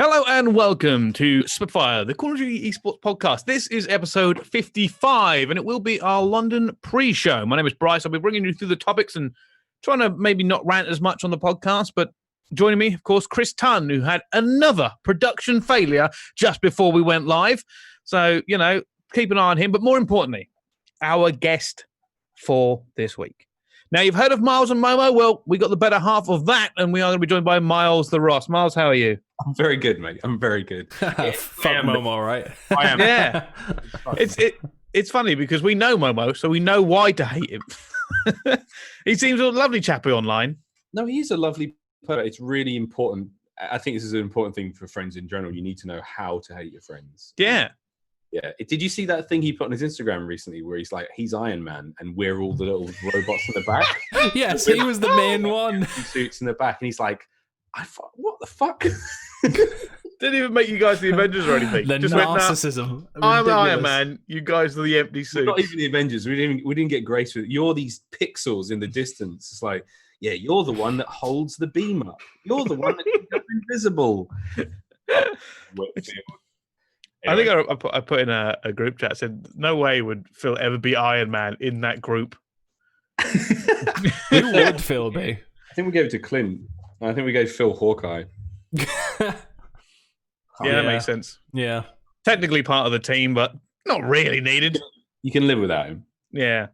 Hello and welcome to Spitfire, the Call of Duty Esports podcast. This is episode 55, and it will be our London pre-show. My name is Brice. I'll be bringing you through the topics and trying to maybe not rant as much on the podcast, but joining me, of course, Brice Tunn, who had another production failure just before we went live. So, keep an eye on him. But more importantly, our guest for this week. Now, you've heard of Miles and Momo. Well, we got the better half of that, and we are going to be joined by Miles the Ross. Miles, how are you? I'm very good, mate. I'm very good. Fuck Momo, right? I am. Yeah. It's funny because we know Momo, so we know why to hate him. He seems a lovely chappy online. No, he's a lovely person. It's really important. I think this is an important thing for friends in general. You need to know how to hate your friends. Yeah. Yeah. Did you see that thing he put on his Instagram recently where he's like, he's Iron Man and we're all the little robots in the back? Yes, he was the main one. Suits in the back. And he's like, what the fuck? Didn't even make you guys the Avengers or anything. The Just narcissism. I'm Iron Man. You guys are the empty suits. Not even the Avengers. We didn't get grace with it. You're these pixels in the distance. It's like, yeah, you're the one that holds the beam up. You're the one that can go invisible. Anyway. I think I put in a group chat, said, no way would Phil ever be Iron Man in that group. Who would Phil be? I think we gave it to Clint. I think we gave Phil Hawkeye. Yeah, that makes sense. Yeah. Technically part of the team, but not really needed. You can live without him. Yeah.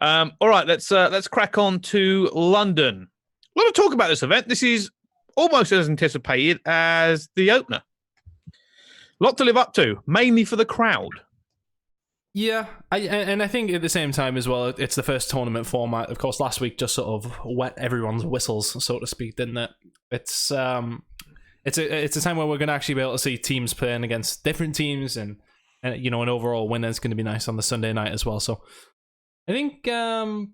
All right, let's crack on to London. A lot of talk about this event. This is almost as anticipated as the opener. A lot to live up to, mainly for the crowd. Yeah, I think at the same time as well, it's the first tournament format. Of course, last week just sort of wet everyone's whistles, so to speak, didn't it? It's a time where we're going to actually be able to see teams playing against different teams, and an overall winner is going to be nice on the Sunday night as well. So I think you're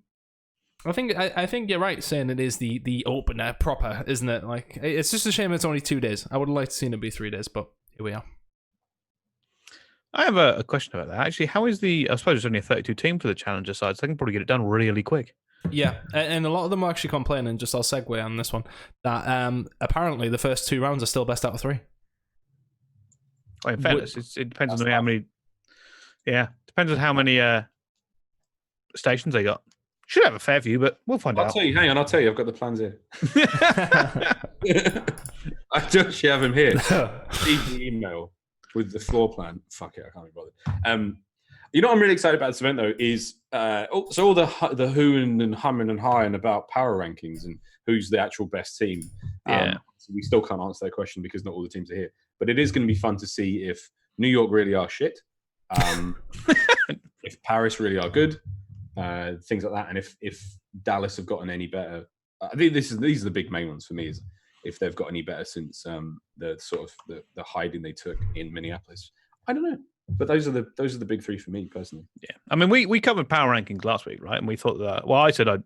right saying it is the opener proper, isn't it? Like, it's just a shame it's only 2 days. I would have liked to seen it be 3 days, but here we are. I have a question about that. Actually, how is I suppose it's only a 32 team for the Challenger side, so they can probably get it done really quick. Yeah, and a lot of them are actually complaining, just I'll segue on this one, that apparently the first 2 rounds are still best out of 3. Well, in fairness, it depends on how many... Yeah, depends on how many stations they got. Should have a fair few, but we'll find out. I'll tell you, I've got the plans here. I don't actually have them here. Leave the email with the floor plan. Fuck it, I can't be bothered. What I'm really excited about this event though is so all the who and humming and hawing about power rankings and who's the actual best team. Yeah, so we still can't answer that question because not all the teams are here. But it is going to be fun to see if New York really are shit, if Paris really are good, things like that, and if Dallas have gotten any better. I think these are the big main ones for me. Is if they've got any better since the sort of the hiding they took in Minneapolis. I don't know, but those are the big 3 for me personally. Yeah, I mean we covered power rankings last week, right? And we thought that. Well, I said I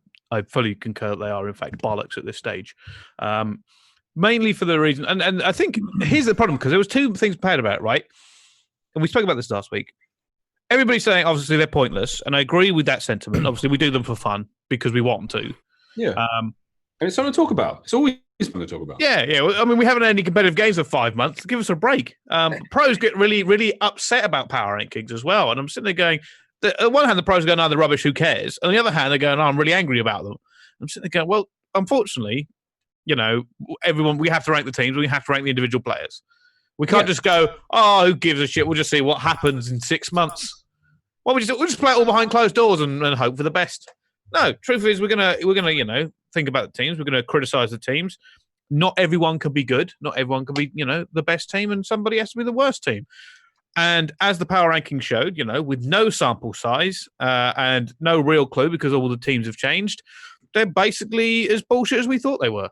fully concur that they are in fact bollocks at this stage, mainly for the reason. And I think here's the problem, because there was 2 things bad about it, right? And we spoke about this last week. Everybody's saying obviously they're pointless, and I agree with that sentiment. Obviously, we do them for fun because we want them to. Yeah, and it's something to talk about. It's always something to talk about. Yeah. I mean, we haven't had any competitive games for 5 months. Give us a break. Pros get really, really upset about power rankings as well. And I'm sitting there going, on one hand, the pros are going, "Oh, they're rubbish, who cares?" On the other hand, they're going, "Oh, I'm really angry about them." I'm sitting there going, well, unfortunately, everyone, we have to rank the teams. We have to rank the individual players. We can't just go, "Oh, who gives a shit? We'll just see what happens in 6 months." Well, we'll just play it all behind closed doors and hope for the best. No, truth is, we're gonna think about the teams. We're gonna criticize the teams. Not everyone can be good. Not everyone can be the best team, and somebody has to be the worst team. And as the power ranking showed, with no sample size and no real clue because all the teams have changed, they're basically as bullshit as we thought they were.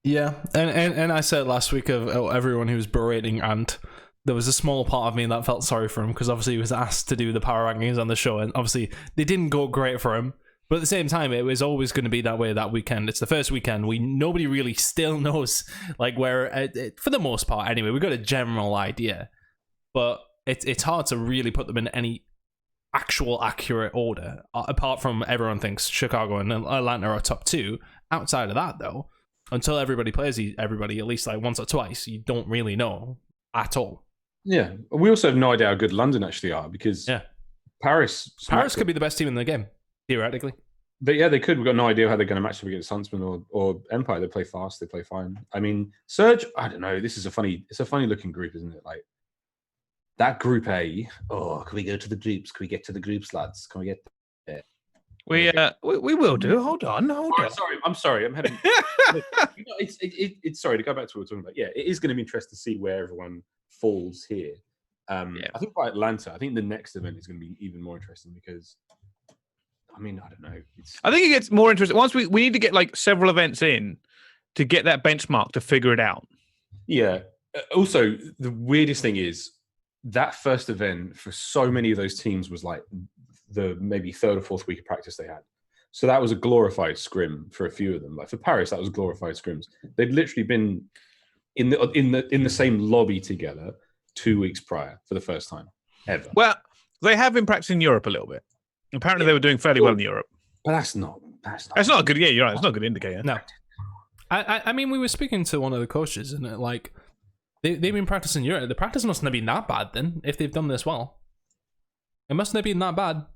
Yeah, and I said last week of everyone who was berating Ant, there was a small part of me that felt sorry for him because obviously he was asked to do the power rankings on the show, and obviously they didn't go great for him. But at the same time, it was always going to be that way that weekend. It's the first weekend. Nobody really still knows like where, for the most part anyway. We've got a general idea, but it's hard to really put them in any actual accurate order. Apart from everyone thinks Chicago and Atlanta are top 2. Outside of that, though, until everybody plays everybody at least like once or twice, you don't really know at all. Yeah, we also have no idea how good London actually are because Paris could be the best team in the game theoretically. They could. We've got no idea how they're going to match up against Huntsman or Empire. They play fast. They play fine. I mean, Surge. I don't know. It's a funny looking group, isn't it? Like that Group A. Oh, can we go to the groups? Can we get to the groups, lads? Can we get there? We will do. Hold on. Sorry, I'm sorry. I'm heading. It's sorry to go back to what we're talking about. Yeah, it is going to be interesting to see where everyone falls here. I think by Atlanta, I think the next event is going to be even more interesting because. I mean, I don't know. I think it gets more interesting once we need to get like several events in to get that benchmark to figure it out. Yeah. Also, the weirdest thing is that first event for so many of those teams was like the maybe third or fourth week of practice they had. So that was a glorified scrim for a few of them. Like for Paris, that was glorified scrims. They'd literally been in the same lobby together 2 weeks prior for the first time ever. Well, they have been practicing in Europe a little bit. Apparently, they were doing fairly well in Europe. But that's not a good. Yeah, you're right. It's not a good indicator. No. I mean, we were speaking to one of the coaches, and like they've been practicing Europe. The practice mustn't have been that bad then. If they've done this well, it mustn't have been that bad.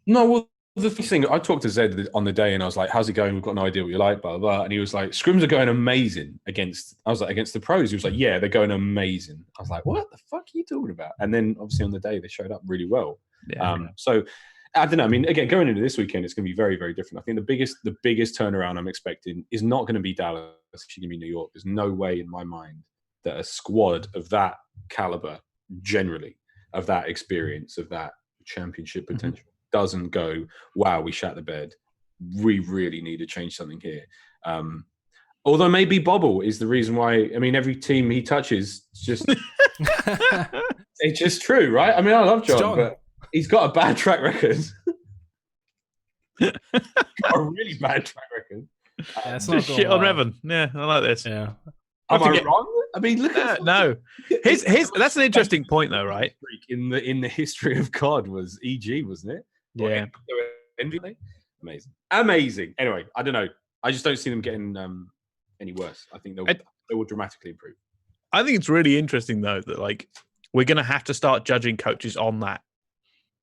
No, well, the thing I talked to Zed on the day, and I was like, "How's it going? We've got no idea what you like, blah blah." And he was like, "Scrims are going amazing against." I was like, "Against the pros." He was like, "Yeah, they're going amazing." I was like, "What the fuck are you talking about?" And then obviously on the day they showed up really well. Yeah. So. I don't know. I mean, again, going into this weekend, it's going to be very, very different. I think the biggest turnaround I'm expecting is not going to be Dallas. It's going to be New York. There's no way in my mind that a squad of that caliber, generally, of that experience, of that championship potential, doesn't go, wow, we shat the bed. We really need to change something here. Although maybe Bobble is the reason why. I mean, every team he touches, it's just true, right? I mean, I love John. But he's got a bad track record. Got a really bad track record. Just shit on Revan. Yeah, I like this. Yeah. Am I wrong? I mean, look at no. His that's an interesting point though, right? In the history of COD was EG, wasn't it? Yeah. Amazing. Anyway, I don't know. I just don't see them getting any worse. I think they will dramatically improve. I think it's really interesting though that like we're going to have to start judging coaches on that.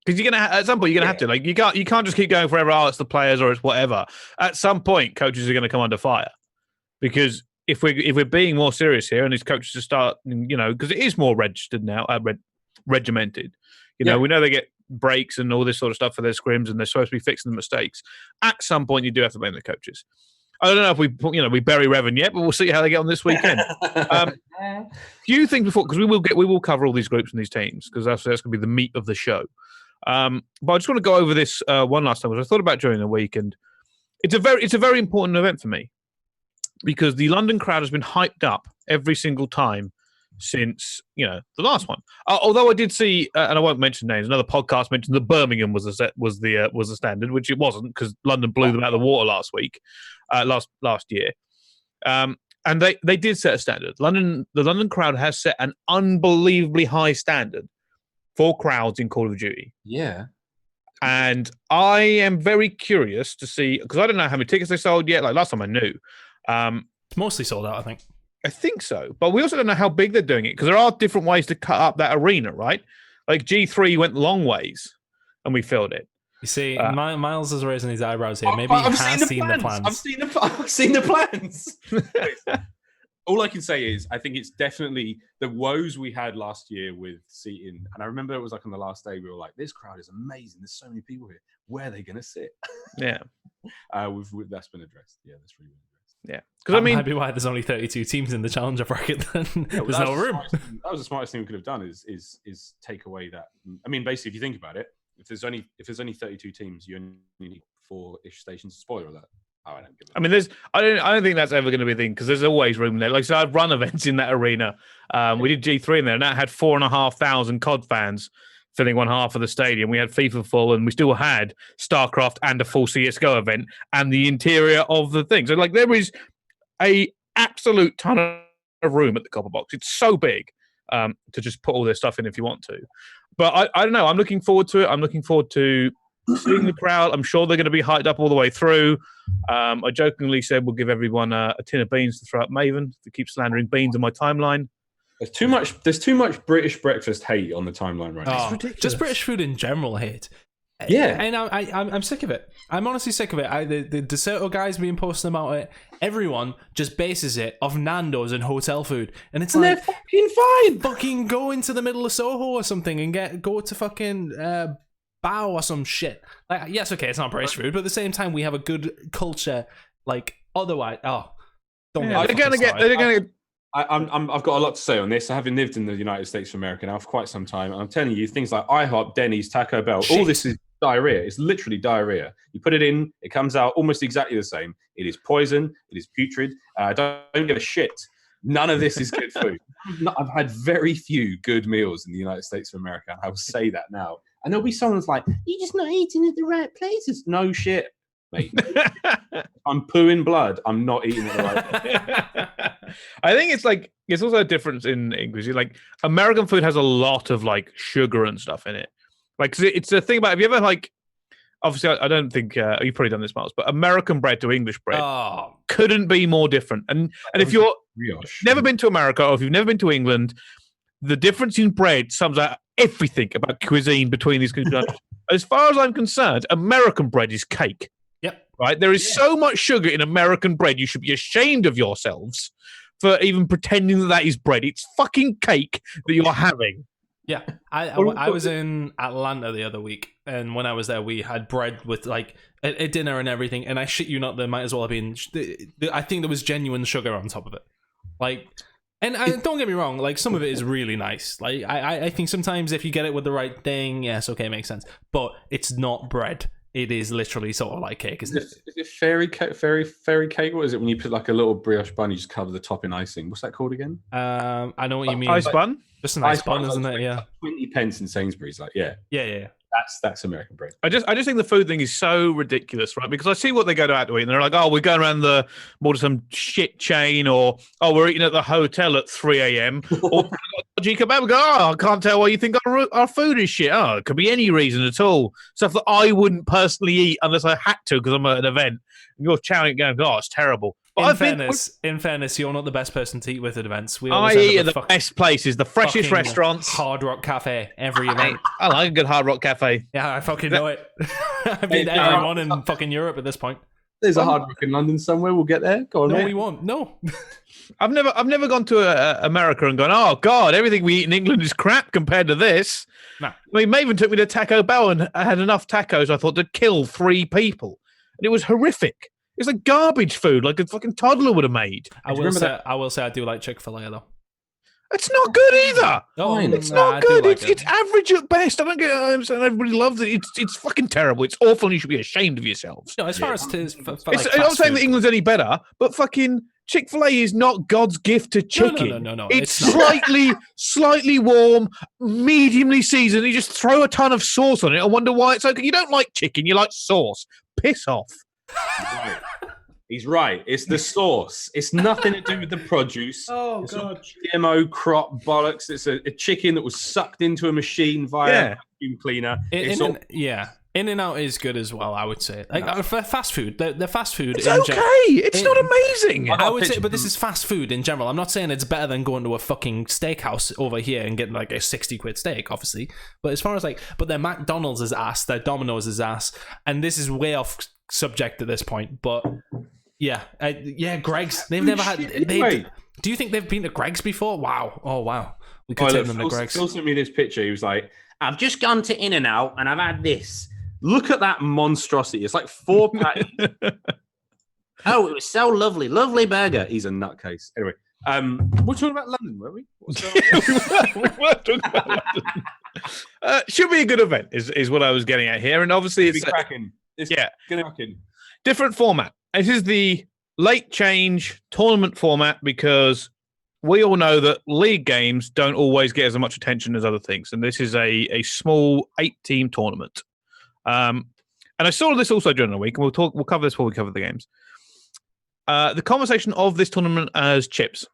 Because you're gonna at some point you're gonna have to like you can't just keep going forever. Oh, it's the players or it's whatever. At some point, coaches are going to come under fire because if we're being more serious here, and these coaches are start because it is more registered now, regimented. We know they get breaks and all this sort of stuff for their scrims, and they're supposed to be fixing the mistakes. At some point, you do have to blame the coaches. I don't know if we bury Revan yet, but we'll see how they get on this weekend. Few things before because we will cover all these groups and these teams because that's going to be the meat of the show. But I just want to go over this one last time because I thought about during the week, and it's a very important event for me because the London crowd has been hyped up every single time since the last one. Although I did see, and I won't mention names, another podcast mentioned that Birmingham was the standard, which it wasn't because London blew them out of the water last year. And they did set a standard. The London crowd has set an unbelievably high standard for crowds in Call of Duty. Yeah. And I am very curious to see, because I don't know how many tickets they sold yet. Like last time I knew. It's mostly sold out, I think. I think so. But we also don't know how big they're doing it because there are different ways to cut up that arena, right? Like G3 went long ways and we filled it. You see, Miles is raising his eyebrows here. Maybe he has seen the plans. I've seen the plans. All I can say is I think it's definitely the woes we had last year with seating. And I remember it was like on the last day, we were like, this crowd is amazing. There's so many people here. Where are they going to sit? Yeah. That's been addressed. Yeah, that's really been addressed. Yeah. Because I mean, might be why there's only 32 teams in the challenger bracket then. There's no room. That was the smartest thing we could have done is take away that. I mean, basically, if you think about it, if there's only 32 teams, you only need 4-ish stations. Spoiler alert. Oh, I don't think that's ever going to be a thing because there's always room there. Like, so I've run events in that arena. We did G3 in there, and that had 4,500 COD fans filling one half of the stadium. We had FIFA full, and we still had StarCraft and a full CS:GO event and the interior of the thing. So, like, there is a absolute ton of room at the Copper Box. It's so big to just put all this stuff in if you want to. But I don't know. I'm looking forward to it. I'm looking forward to seeing the crowd, I'm sure they're going to be hyped up all the way through. I jokingly said we'll give everyone a tin of beans to throw at Maven to keep slandering beans on my timeline. There's too much British breakfast hate on the timeline right now. It's ridiculous. Just British food in general hate. Yeah, and I'm sick of it. I'm honestly sick of it. The Deserto guys being posting about it. Everyone just bases it off Nando's and hotel food, and it's they're fucking fine. Fucking go into the middle of Soho or something and go to fucking Bao or some shit. Like, yes, okay, it's not British food, but at the same time, we have a good culture. Like, otherwise, don't They're gonna get. I've got a lot to say on this. Having lived in the United States of America now for quite some time, and I'm telling you, things like IHOP, Denny's, Taco Bell, all this is diarrhea. It's literally diarrhea. You put it in, it comes out almost exactly the same. It is poison. It is putrid. Don't give a shit. None of this is good food. I've had very few good meals in the United States of America. I will say that now. And there'll be someone that's like, "You're just not eating at the right places." No shit, mate. I'm pooing blood. I'm not eating at the right place. I think it's also a difference in English. Like, American food has a lot of like sugar and stuff in it. Like, 'cause it's a thing about, have you ever like, obviously I don't think you've probably done this, Miles, but American bread to English bread couldn't be more different. And if you're never been to America, or if you've never been to England, the difference in bread sums up everything about cuisine between these countries. As far as I'm concerned, American bread is cake. Yep. Right? There is so much sugar in American bread, you should be ashamed of yourselves for even pretending that is bread. It's fucking cake that you're having. Yeah. I was in Atlanta the other week, and when I was there, we had bread with like a dinner and everything, and I shit you not, there might as well have been, I think there was genuine sugar on top of it. Like, and don't get me wrong, like, some of it is really nice. Like, I think sometimes if you get it with the right thing, yes, okay, makes sense. But it's not bread. It is literally sort of like cake, isn't it? Is it fairy cake? What is it when you put like a little brioche bun, you just cover the top in icing? What's that called again? I know what you mean. Ice bun? Just an ice bun, isn't it? Yeah. 20 pence in Sainsbury's. Like, yeah. Yeah. That's American bread. I just think the food thing is so ridiculous, right? Because I see what they go out to eat, and they're like, "Oh, we're going around more to some shit chain," or "Oh, we're eating at the hotel at 3 a.m." Or dodgy kebab. We go, "Oh, I can't tell why you think our food is shit." Oh, it could be any reason at all. Stuff that I wouldn't personally eat unless I had to because I'm at an event. And you're chowing it, going, "Oh, it's terrible." But in fairness, you're not the best person to eat with at events. I eat at the best places, the freshest restaurants. Hard Rock Cafe every event. I like a good Hard Rock Cafe. Yeah, I fucking know it. I've been to every one in fucking Europe at this point. There's a Hard Rock in London somewhere. We'll get there. Go on, mate. We won't. No. I've never gone to America and gone, "Oh God, everything we eat in England is crap compared to this." Nah. I mean, Maven took me to Taco Bell, and I had enough tacos, I thought, to kill 3 people, and it was horrific. It's like garbage food, like a fucking toddler would have made. I will say I do like Chick-fil-A though. It's not good either. It's not good. It's average at best. I don't get. I'm saying everybody loves it. It's fucking terrible. It's awful, and you should be ashamed of yourselves. No, as far as I'm not saying that England's any better, but fucking Chick-fil-A is not God's gift to chicken. No. It's slightly warm, mediumly seasoned. You just throw a ton of sauce on it and wonder why it's okay. You don't like chicken. You like sauce. Piss off. He's right. It's the sauce. It's nothing to do with the produce. Oh, it's God. GMO crop bollocks. It's a chicken that was sucked into a machine via a vacuum cleaner. In-N-Out is good as well, I would say. Like, for fast food, the fast food. It's okay. It's not amazing. I would say, but this is fast food in general. I'm not saying it's better than going to a fucking steakhouse over here and getting like a 60 quid steak, obviously. But as far as but their McDonald's is ass, their Domino's is ass, and this is way off subject at this point. But Greg's. They've never had. Do you think they've been to Greg's before? Wow. Oh wow. We could take them to Greg's. Phil sent me this picture. He was like, "I've just gone to In-N-Out and I've had this. Look at that monstrosity. It's like 4 patties." Oh, it was so lovely. Lovely burger. He's a nutcase. Anyway, we're talking about London, weren't we? We were talking about London. Should be a good event, is what I was getting at here. And obviously it's cracking. It's gonna be cracking. Different format. This is the late change tournament format because we all know that league games don't always get as much attention as other things. And this is a small 8-team tournament. And I saw this also during the week, and we'll cover this before we cover the games. The conversation of this tournament as chips.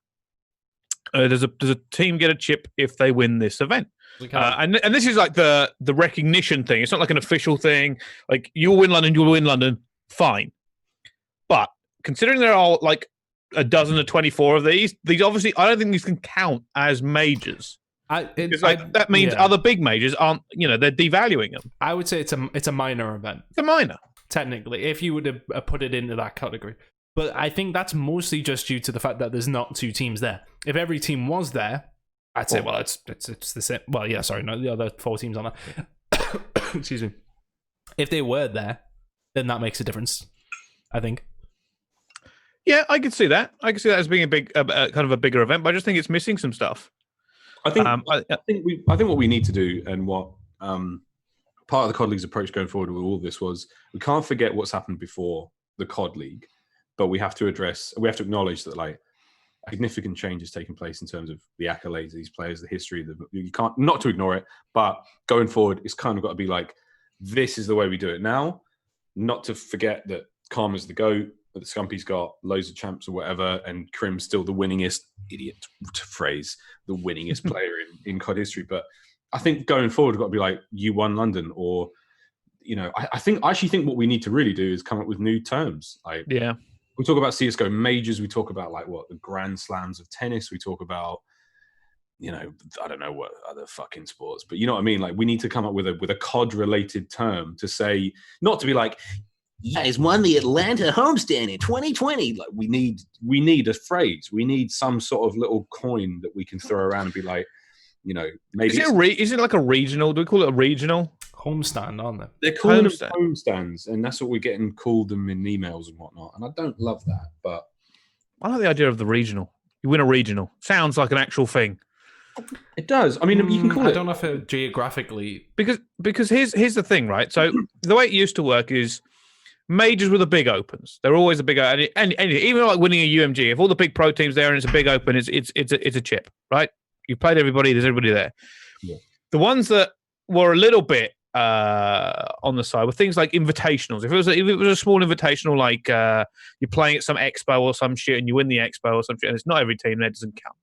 Does a team get a chip if they win this event? And this is like the recognition thing. It's not like an official thing. Like you'll win London, fine. But considering there are like a dozen or 24 of these obviously I don't think these can count as majors. That means other big majors aren't. They're devaluing them. I would say it's a minor event. It's a minor, technically, if you would have put it into that category. But I think that's mostly just due to the fact that there's not 2 teams there. If every team was there, I'd say, well, it's the same. Well, yeah, sorry, no, the other 4 teams on there. Excuse me. If they were there, then that makes a difference, I think. Yeah, I could see that. I could see that as being a big, kind of a bigger event. But I just think it's missing some stuff. I think what we need to do, and what part of the COD League's approach going forward with all this was, we can't forget what's happened before the COD League, but we have to acknowledge that like significant change is taking place in terms of the accolades of these players, the history. You can't not to ignore it, but going forward, it's kind of got to be like, this is the way we do it now. Not to forget that Karma's the GOAT, that the Scumpy's got loads of champs or whatever, and Krim's still the winningest, idiot phrase, the winningest player in COD history. But I think going forward, we've got to be like, you won London, or, I actually think what we need to really do is come up with new terms. Like, yeah. We talk about CSGO majors. We talk about like the Grand Slams of tennis. We talk about, I don't know what other fucking sports, but you know what I mean? Like we need to come up with a COD related term to say, not to be like, you guys won the Atlanta homestand in 2020. Like we need a phrase. We need some sort of little coin that we can throw around and be like, maybe. Is it like a regional? Do we call it a regional? Homestand, aren't they? They're calling them homestands, and that's what we're getting called them in emails and whatnot. And I don't love that, but I like the idea of the regional. You win a regional. Sounds like an actual thing. It does. I mean, you can call it. I don't know if it geographically because here's the thing, right? So the way it used to work is majors were the big opens. They're always a big and even like winning a UMG. If all the big pro teams there and it's a big open, it's a chip, right? You've played everybody. There's everybody there. Yeah. The ones that were a little bit on the side with things like invitationals. If it was a small invitational, like you're playing at some expo or some shit, and you win the expo or some shit, and it's not every team, that doesn't count.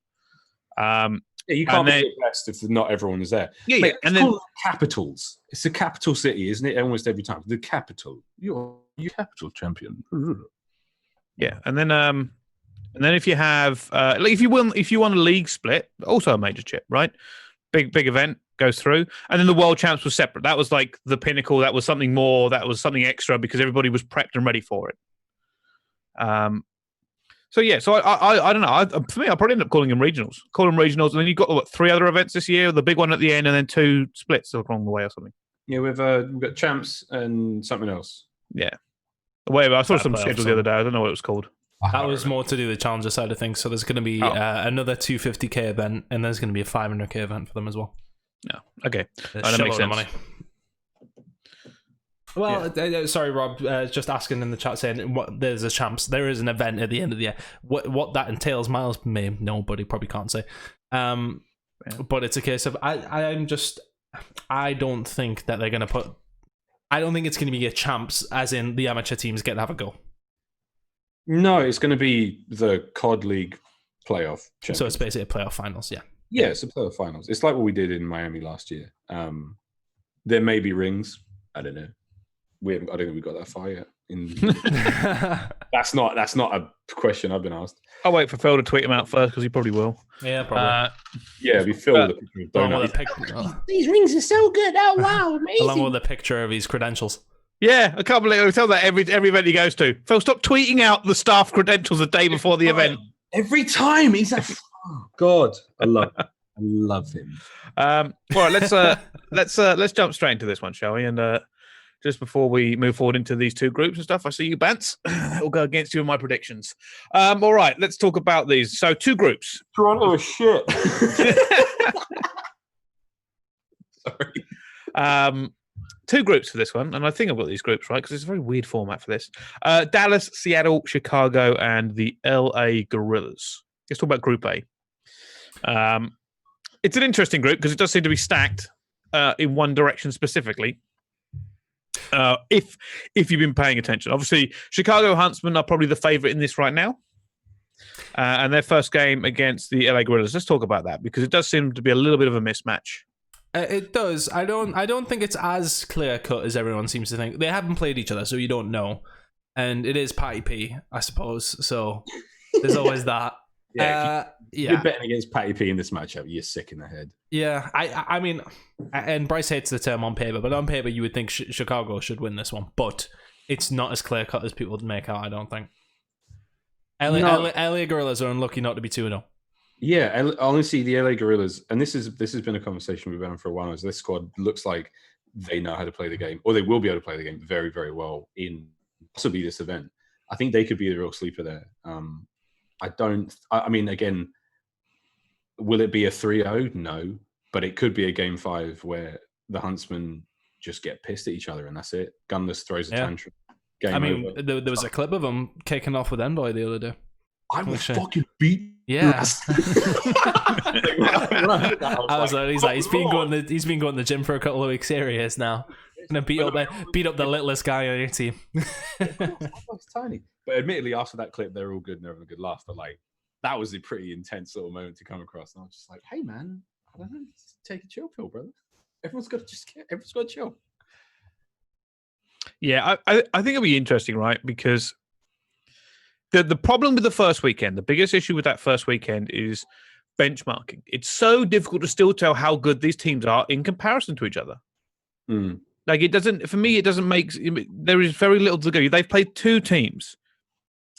You can't be the best if not everyone is there. Yeah, mate, and then capitals. It's a capital city, isn't it? Almost every time, the capital. You're capital champion. Yeah, and then if you have like if you won a league split, also a major chip, right? Big event goes through, and then the world champs was separate. That was like the pinnacle. That was something more. That was something extra because everybody was prepped and ready for it. So I don't know. For me, I'll probably end up calling them regionals. And then you've got 3 other events this year. The big one at the end, and then 2 splits along the way or something. Yeah, we've got champs and something else. Yeah. Wait, I saw some schedule the other day. I don't know what it was called. That was more to do with the challenger side of things. So there's going to be another 250k event, and there's going to be a 500k event for them as well. Yeah. Okay. That makes sense. Money. Well, sorry, Rob. Just asking in the chat saying there's a champs. There is an event at the end of the year. What that entails, Miles may know, but he probably can't say. But it's a case of I don't think that they're going to put. I don't think it's going to be a champs, as in the amateur teams get to have a go. No, it's going to be the COD League playoff. So it's basically a playoff finals, yeah. Yeah, it's a playoff finals. It's like what we did in Miami last year. There may be rings. I don't know. I don't think we got that far yet. That's not a question I've been asked. I'll wait for Phil to tweet him out first because he probably will. Yeah, probably. Yeah, we Phil with a picture of donuts. These rings are so good. Oh wow, amazing! Along with a picture of his credentials. Yeah, I can't believe we tell that every event he goes to. Phil, stop tweeting out the staff credentials the day before the event. Every time he's like, oh God, I love him. All right, let's jump straight into this one, shall we? And just before we move forward into these 2 groups and stuff, I see you, Bants. We'll go against you in my predictions. All right, let's talk about these. So 2 groups. Toronto is shit. Sorry. 2 groups for this one, and I think I've got these groups right because it's a very weird format for this. Dallas, Seattle, Chicago, and the LA Gorillas. Let's talk about Group A. It's an interesting group because it does seem to be stacked in one direction specifically. If you've been paying attention, obviously Chicago Huntsmen are probably the favorite in this right now. and their first game against the LA Guerrillas. Let's talk about that because it does seem to be a little bit of a mismatch. It does. I don't think it's as clear cut as everyone seems to think. They haven't played each other, so you don't know. And it is Patty P, I suppose. So there's always that. If you're betting against Patty P in this matchup, you're sick in the head. Yeah, I mean, and Brice hates the term on paper, but on paper you would think Chicago should win this one, but it's not as clear cut as people would make out. I don't think. LA Guerrillas are unlucky not to be 2-0. Yeah, honestly, the LA Guerrillas, and this has been a conversation we've been on for a while. Is this squad looks like they know how to play the game, or they will be able to play the game very, very well in possibly this event. I think they could be the real sleeper there. I mean, again, will it be a 3-0? No, but it could be a game 5 where the Huntsmen just get pissed at each other and that's it. Gunless throws a tantrum. Game over. There was a clip of him kicking off with Envoy the other day. I will fucking beat. Yeah. He's been going to the gym for a couple of weeks. Here he is now. Gonna beat up the littlest guy on your team. It's tiny. But admittedly, after that clip, they're all good and they're having a good laugh. But like, that was a pretty intense little moment to come across. And I was just like, hey man, I don't know, just take a chill pill, brother. Everyone's got to chill. Yeah, I think it'll be interesting, right? Because the problem with the first weekend, the biggest issue with that first weekend is benchmarking. It's so difficult to still tell how good these teams are in comparison to each other. Like it doesn't make, there is very little to go. They've played 2 teams.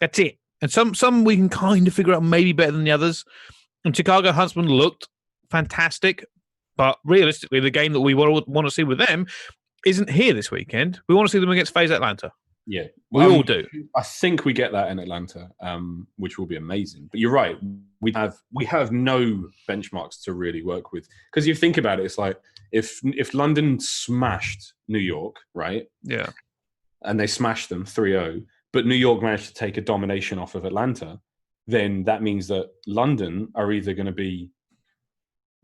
That's it. And some we can kind of figure out maybe better than the others. And Chicago Huntsmen looked fantastic, but realistically, the game that we want to see with them isn't here this weekend. We want to see them against FaZe Atlanta. Yeah, we all do. I think we get that in Atlanta, which will be amazing. But you're right. We have no benchmarks to really work with because you think about it, it's like if London smashed New York, right? Yeah, and they smashed them 3-0, but New York managed to take a domination off of Atlanta, then that means that London are either going to be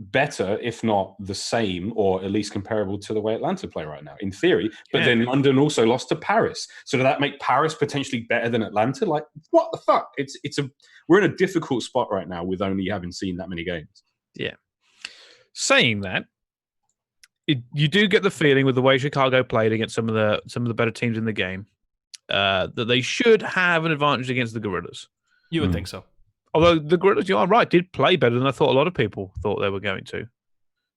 better, if not the same, or at least comparable to the way Atlanta play right now, in theory. But then London also lost to Paris. So does that make Paris potentially better than Atlanta? Like, what the fuck? We're in a difficult spot right now with only having seen that many games. Yeah. Saying that, you do get the feeling with the way Chicago played against some of the better teams in the game that they should have an advantage against the Guerrillas. You would think so. Although the Guerrillas, you are right, did play better than I thought a lot of people thought they were going to.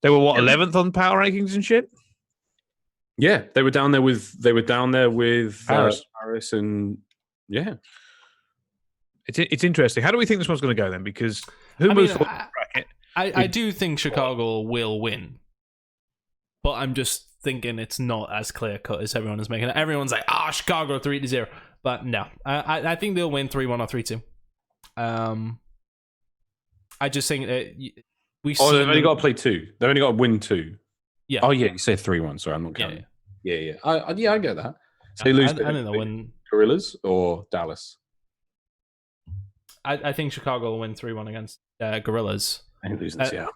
They were 11th on power rankings and shit. Yeah, they were down there with Paris and yeah. It's interesting. How do we think this one's going to go then? Because who moves forward in the bracket? I do think Chicago will win, but I'm just thinking it's not as clear cut as everyone is making it. Everyone's like, Chicago 3-0, but no, I think they'll win 3-1 or 3-2. I just think that they've only got to play 2. They've only got to win 2. Yeah. Oh yeah, you say 3-1. Sorry, I'm not counting. Yeah. I get that. So they I lose. think they'll win. Guerrillas or Dallas. I think Chicago will win 3-1 against Guerrillas. And lose to Seattle.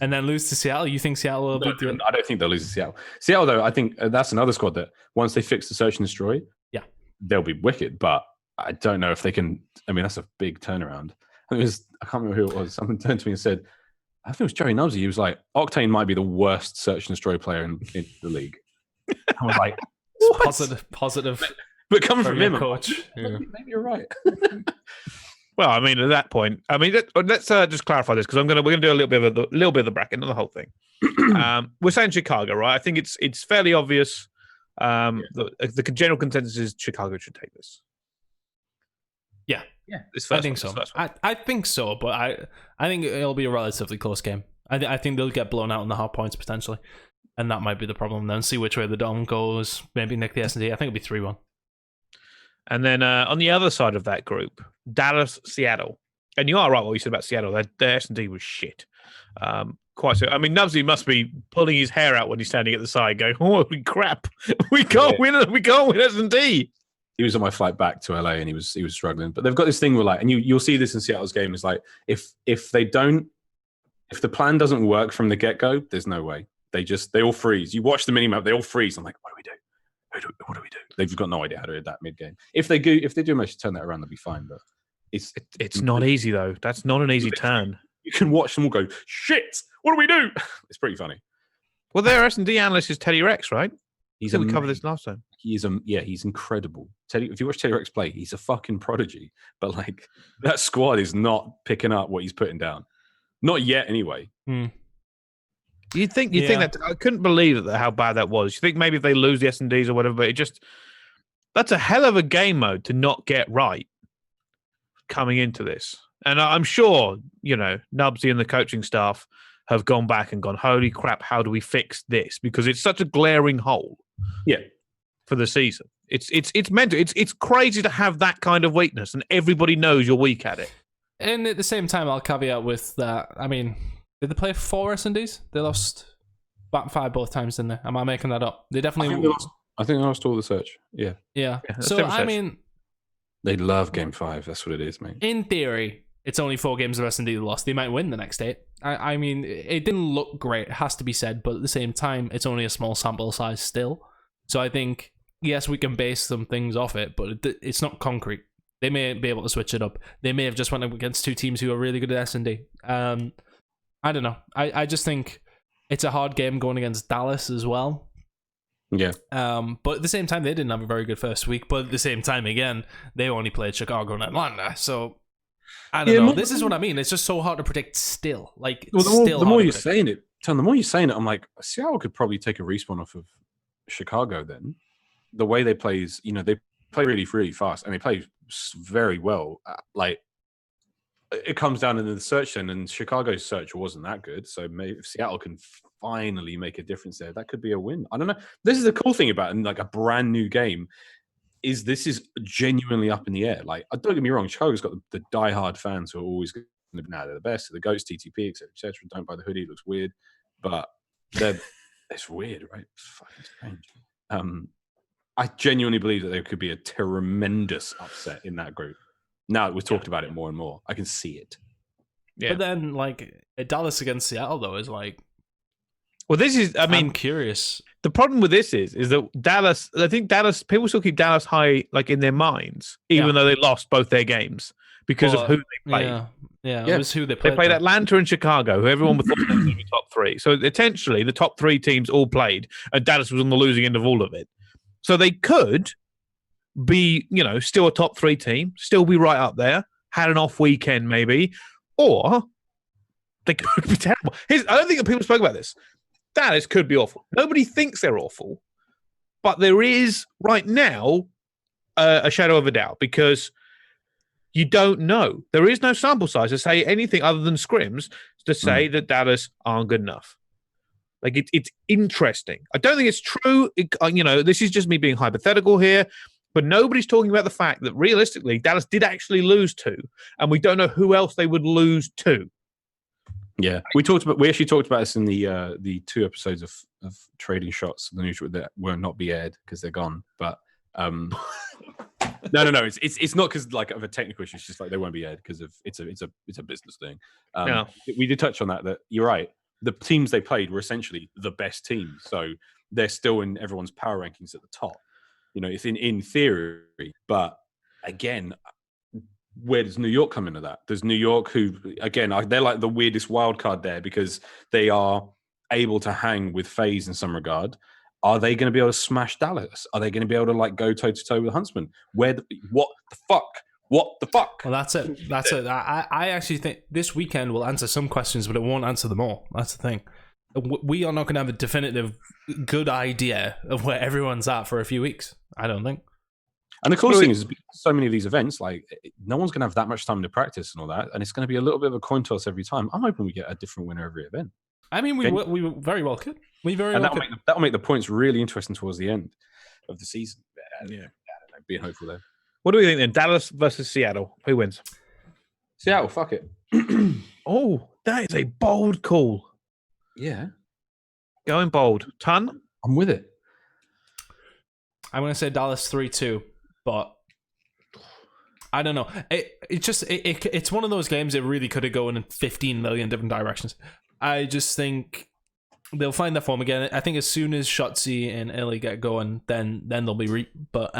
And then lose to Seattle. You think Seattle will beat them? I don't think they'll lose to Seattle. Seattle, though, I think that's another squad that once they fix the search and destroy, they'll be wicked. But I don't know if they can. I mean, that's a big turnaround. I can't remember who it was. Someone turned to me and said, I think it was Joey Nubsy. He was like, Octane might be the worst search and destroy player in the league. I was like, positive. But coming from him, coach. Maybe you're right. Well, I mean, at that point, I mean, let's just clarify this because we're gonna do a little bit of the bracket, not the whole thing. We're saying Chicago, right? I think it's fairly obvious. The general consensus is Chicago should take this. Yeah, I think so. I think so, but I think it'll be a relatively close game. I think they'll get blown out in the hard points potentially, and that might be the problem. Then see which way the Dom goes. Maybe nick the S&D. I think it'll be 3-1. And then on the other side of that group, Dallas, Seattle. And you are right what you said about Seattle. Their S&D was shit. Quite so. I mean, Nubsy must be pulling his hair out when he's standing at the side going, holy crap, we can't win S&D. He was on my flight back to LA and he was struggling. But they've got this thing where like, and you'll see this in Seattle's game, is like if the plan doesn't work from the get-go, there's no way. They all freeze. You watch the minimap, they all freeze. I'm like, what do we do? What do we do? They've got no idea how to do that mid-game. If they do manage to turn that around, they'll be fine. But It's not easy though. That's not an easy turn. You can watch them all go, shit, what do we do? It's pretty funny. Well, their S&D analyst is Teddy Rex, right? We covered this last time. He's incredible. Teddy, if you watch Teddy Rex play, he's a fucking prodigy. But like that squad is not picking up what he's putting down. Not yet, anyway. You think that? I couldn't believe how bad that was. You think maybe if they lose the S&Ds or whatever, but that's a hell of a game mode to not get right coming into this. And I'm sure, Nubsy and the coaching staff have gone back and gone, holy crap, how do we fix this? Because it's such a glaring hole. Yeah. For the season. It's mental. It's crazy to have that kind of weakness and everybody knows you're weak at it. And at the same time, I'll caveat with that. I mean, did they play 4 S&Ds? They lost back 5 both times, didn't they? Am I making that up? They definitely. I think they lost all the search. Yeah. Yeah. So I mean, they love Game 5. That's what it is, mate. In theory, it's only 4 games of S&D they lost. They might win the next 8. I mean, it didn't look great. It has to be said, but at the same time, it's only a small sample size still. So I think, yes, we can base some things off it, but it's not concrete. They may be able to switch it up. They may have just went up against 2 teams who are really good at S&D. I don't know. I just think it's a hard game going against Dallas as well. Yeah. But at the same time, they didn't have a very good first week. But at the same time, again, they only played Chicago and Atlanta. So I don't know. This is what I mean. It's just so hard to predict still. Like, the more you're saying it, Ton, the more you're saying it, I'm like, Seattle could probably take a respawn off of Chicago then. The way they play is, they play really, really fast and they play very well. Like, it comes down into the search then, and Chicago's search wasn't that good. So maybe if Seattle can finally make a difference there, that could be a win. I don't know. This is the cool thing about like a brand new game is this is genuinely up in the air. Like, don't get me wrong, Chicago's got the diehard fans who are always going to be, they're the best, they're the GOATs, TTP, etc. Don't buy the hoodie, it looks weird. But it's weird, right? It's fucking strange. I genuinely believe that there could be a tremendous upset in that group. Now we've talked about it more and more. I can see it. Yeah. But then, like, Dallas against Seattle, though, is like... Well, this is... I'm curious. The problem with this is that Dallas... I think people still keep Dallas high, like, in their minds, even though they lost both their games because of who they played. Yeah, it was who they played. They played Atlanta and Chicago, who everyone thought was going to be top 3. So, potentially, the top 3 teams all played, and Dallas was on the losing end of all of it. So, they could... be, still a top 3 team, still be right up there, had an off weekend maybe, or they could be terrible. I don't think that people spoke about this. Dallas could be awful. Nobody thinks they're awful, but there is right now a shadow of a doubt because you don't know. There is no sample size to say anything other than scrims to say that Dallas aren't good enough. Like, it's interesting. I don't think it's true. This is just me being hypothetical here. But nobody's talking about the fact that realistically, Dallas did actually lose 2, and we don't know who else they would lose to. Yeah, we actually talked about this in the 2 episodes of Trading Shots, the news that will not be aired because they're gone. But no, it's not because like of a technical issue. It's just like they won't be aired because of it's a business thing. We did touch on that you're right. The teams they played were essentially the best teams, so they're still in everyone's power rankings at the top. It's in theory, but again, where does New York come into that? Does New York, who, again, they're like the weirdest wild card there because they are able to hang with FaZe in some regard. Are they going to be able to smash Dallas? Are they going to be able to like go toe-to-toe with Huntsman? What the fuck? Well, that's it. I actually think this weekend will answer some questions, but it won't answer them all. That's the thing. We are not going to have a definitive good idea of where everyone's at for a few weeks. I don't think. And the coolest thing is, so many of these events, like no one's going to have that much time to practice and all that, and it's going to be a little bit of a coin toss every time. I'm hoping we get a different winner every event. I mean, we very well could. That'll make the points really interesting towards the end of the season. Yeah, I don't know, being hopeful there. What do we think then? Dallas versus Seattle. Who wins? Seattle. Fuck it. Oh, that is a bold call. Yeah. Going bold. Tunn? I'm with it. I'm going to say Dallas 3-2, but I don't know. It's one of those games that really could have gone in 15 million different directions. I just think they'll find their form again. I think as soon as Shotzi and Ellie get going, then they'll be but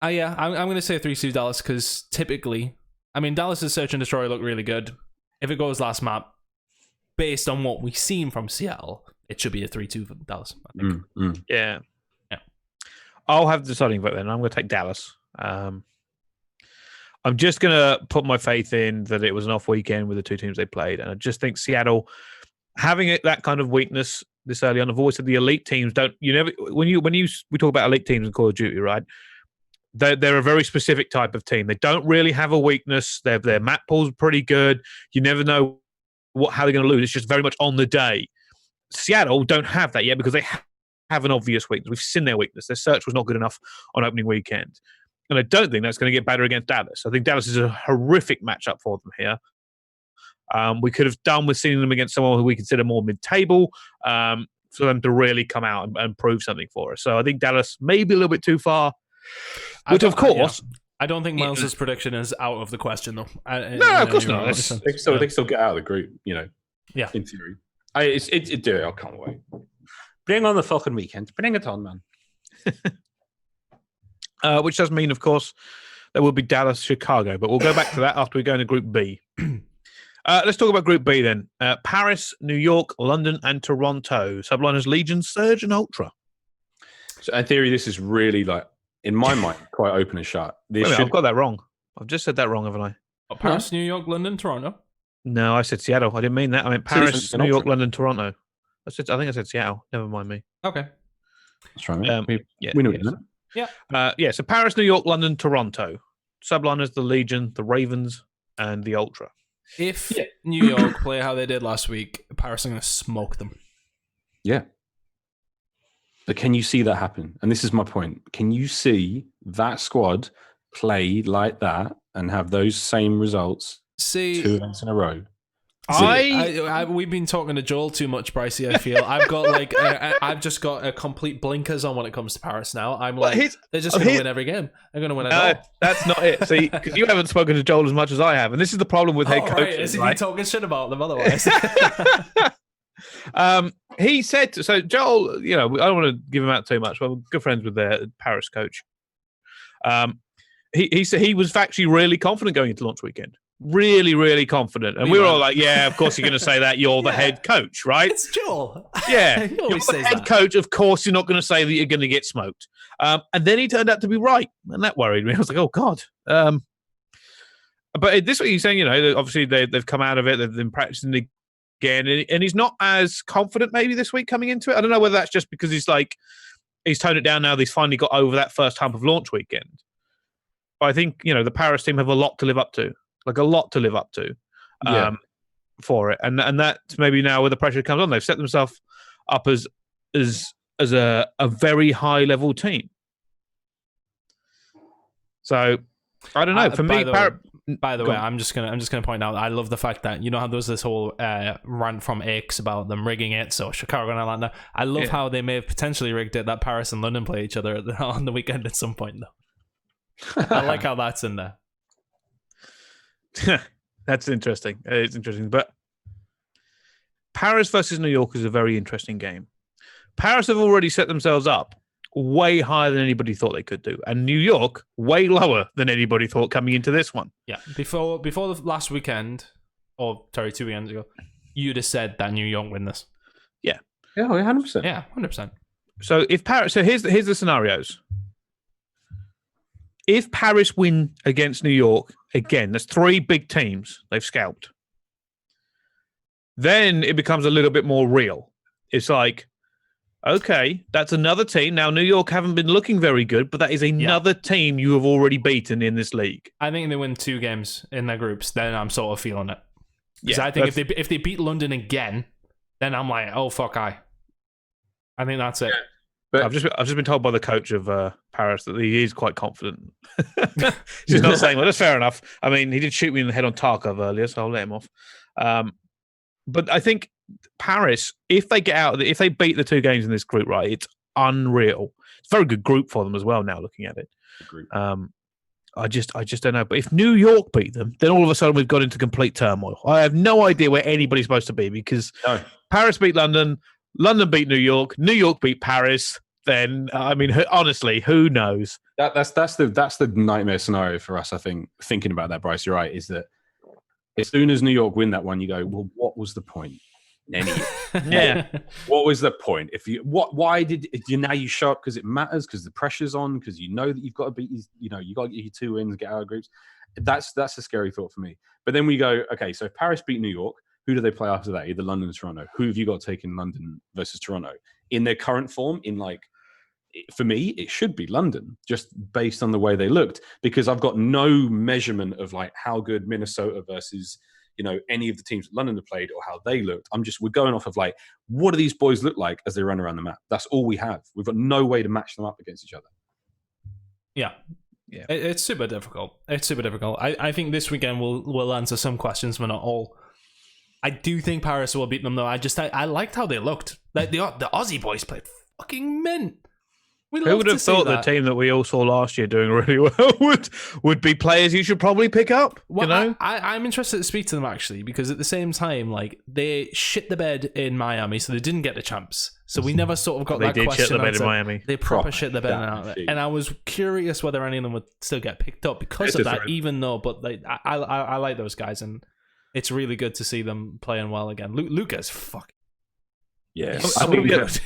Yeah, I'm going to say 3-2 Dallas because typically, I mean, Dallas's search and destroy look really good. If it goes last map, based on what we've seen from Seattle, it should be a 3-2 for Dallas, I think. Yeah. I'll have the deciding vote then. I'm going to take Dallas. I'm just going to put my faith in that it was an off weekend with the two teams they played. And I just think Seattle, having that kind of weakness this early on, the voice of the elite teams we talk about elite teams in Call of Duty, right? They're a very specific type of team. They don't really have a weakness. Their map pool's pretty good. You never know how they're going to lose. It's just very much on the day. Seattle don't have that yet because they have an obvious weakness. We've seen their weakness. Their search was not good enough on opening weekend. And I don't think that's going to get better against Dallas. I think Dallas is a horrific matchup for them here. We could have done with seeing them against someone who we consider more mid-table for them to really come out and prove something for us. So I think Dallas may be a little bit too far. Which, of course... I don't think Miles's prediction is out of the question, though. No, of course not. They can still get out of the group, Yeah. In theory. I can't wait. Bring on the fucking weekend. Bring it on, man. Which does mean, of course, there will be Dallas, Chicago, but we'll go back to that after we go into Group B. Let's talk about Group B then. Paris, New York, London, and Toronto. Subliners Legion, Surge, and Ultra. So in theory, this is really in my mind, quite open and shut. I've got that wrong. I've just said that wrong, haven't I? Paris, New York, London, Toronto. No, I said Seattle. I didn't mean that. I meant Paris, New York, London, Toronto. I think I said Seattle. Never mind me. Okay. That's right, mate. We know it, isn't it? Yeah. So Paris, New York, London, Toronto. Subliners, the Legion, the Ravens, and the Ultra. If New York play how they did last week, Paris are going to smoke them. Yeah. But can you see that happen? And this is my point. Can you see that squad play like that and have those same results 2 events in a row? We've been talking to Joel too much, Bricey. I feel I've got I've just got a complete blinkers on when it comes to Paris now. I'm they're just going to win every game. They're going to win it all. That's not it. See, because you haven't spoken to Joel as much as I have, and this is the problem with head coaches. Is he talking shit about them otherwise? He said so. Joel, I don't want to give him out too much. But we're good friends with their Paris coach. He said he was actually really confident going into launch weekend. Really, really confident. And we were all like, yeah, of course you're going to say that. You're the head coach, right? It's Joel. Yeah. You're the head coach. Of course you're not going to say that you're going to get smoked. And then he turned out to be right. And that worried me. I was like, oh, God. But this week he's saying, obviously they've come out of it. They've been practicing again. And he's not as confident maybe this week coming into it. I don't know whether that's just because he's toned it down now that he's finally got over that first hump of launch weekend. But I think, the Paris team have a lot to live up to. Like a lot to live up to for it. And that's maybe now where the pressure comes on. They've set themselves up as a very high level team. So I don't know. For me, by the way, I'm just gonna point out I love the fact that how there was this whole rant from Aches about them rigging it, so Chicago and Atlanta. I love how they may have potentially rigged it that Paris and London play each other on the weekend at some point though. I like how that's in there. That's interesting. It's interesting. But Paris versus New York is a very interesting game. Paris have already set themselves up way higher than anybody thought they could do. And New York, way lower than anybody thought coming into this one. Yeah. Before the last weekend, 2 weekends ago, you'd have said that New York win this. Yeah. Yeah, 100%. Yeah, 100%. So here's the scenarios. If Paris win against New York, again, there's 3 big teams they've scalped. Then it becomes a little bit more real. It's like, okay, that's another team. Now, New York haven't been looking very good, but that is another team you have already beaten in this league. I think they win 2 games in their groups, then I'm sort of feeling it. Because Yeah, I think if they beat London again, then I'm like, oh, fuck, I think that's it. But I've just been told by the coach of Paris that he is quite confident. He's not saying, well, that's fair enough. I mean, he did shoot me in the head on Tarkov earlier, so I'll let him off. But I think Paris, if they get out, if they beat the 2 games in this group, right, it's unreal. It's a very good group for them as well. Now looking at it, I just don't know. But if New York beat them, then all of a sudden we've got into complete turmoil. I have no idea where anybody's supposed to be because Paris beat London, London beat New York beat Paris. Then, I mean, honestly, who knows? That's the nightmare scenario for us. I think thinking about that, Brice, you're right. Is that as soon as New York win that one, you go, well, what was the point? Yeah. What was the point? Why did you now you show up because it matters, because the pressure's on, because you know that you've got to beat these, you got to get your 2 wins, get out of groups. That's a scary thought for me. But then we go, okay, so if Paris beat New York, who do they play after that? Either London or Toronto. Who have you got taking London versus Toronto in their current form? For me, it should be London, just based on the way they looked, because I've got no measurement of like how good Minnesota versus any of the teams that London have played or how they looked. We're going off of like, what do these boys look like as they run around the map? That's all we have. We've got no way to match them up against each other. Yeah. It's super difficult. I think this weekend we'll answer some questions, but not all. I do think Paris will beat them, though. I liked how they looked. Like the Aussie boys played fucking mint. Who would have thought the team that we all saw last year doing really well would be players you should probably pick up? Well, I'm interested to speak to them, actually, because at the same time, like, they shit the bed in Miami, so they didn't get the champs. So we never sort of got that question. They did shit the bed in Miami. They proper shit the bed out there. And I was curious whether any of them would still get picked up because of that, even though, but like, I like those guys, and it's really good to see them playing well again. Luca's fucking... Yeah. So good.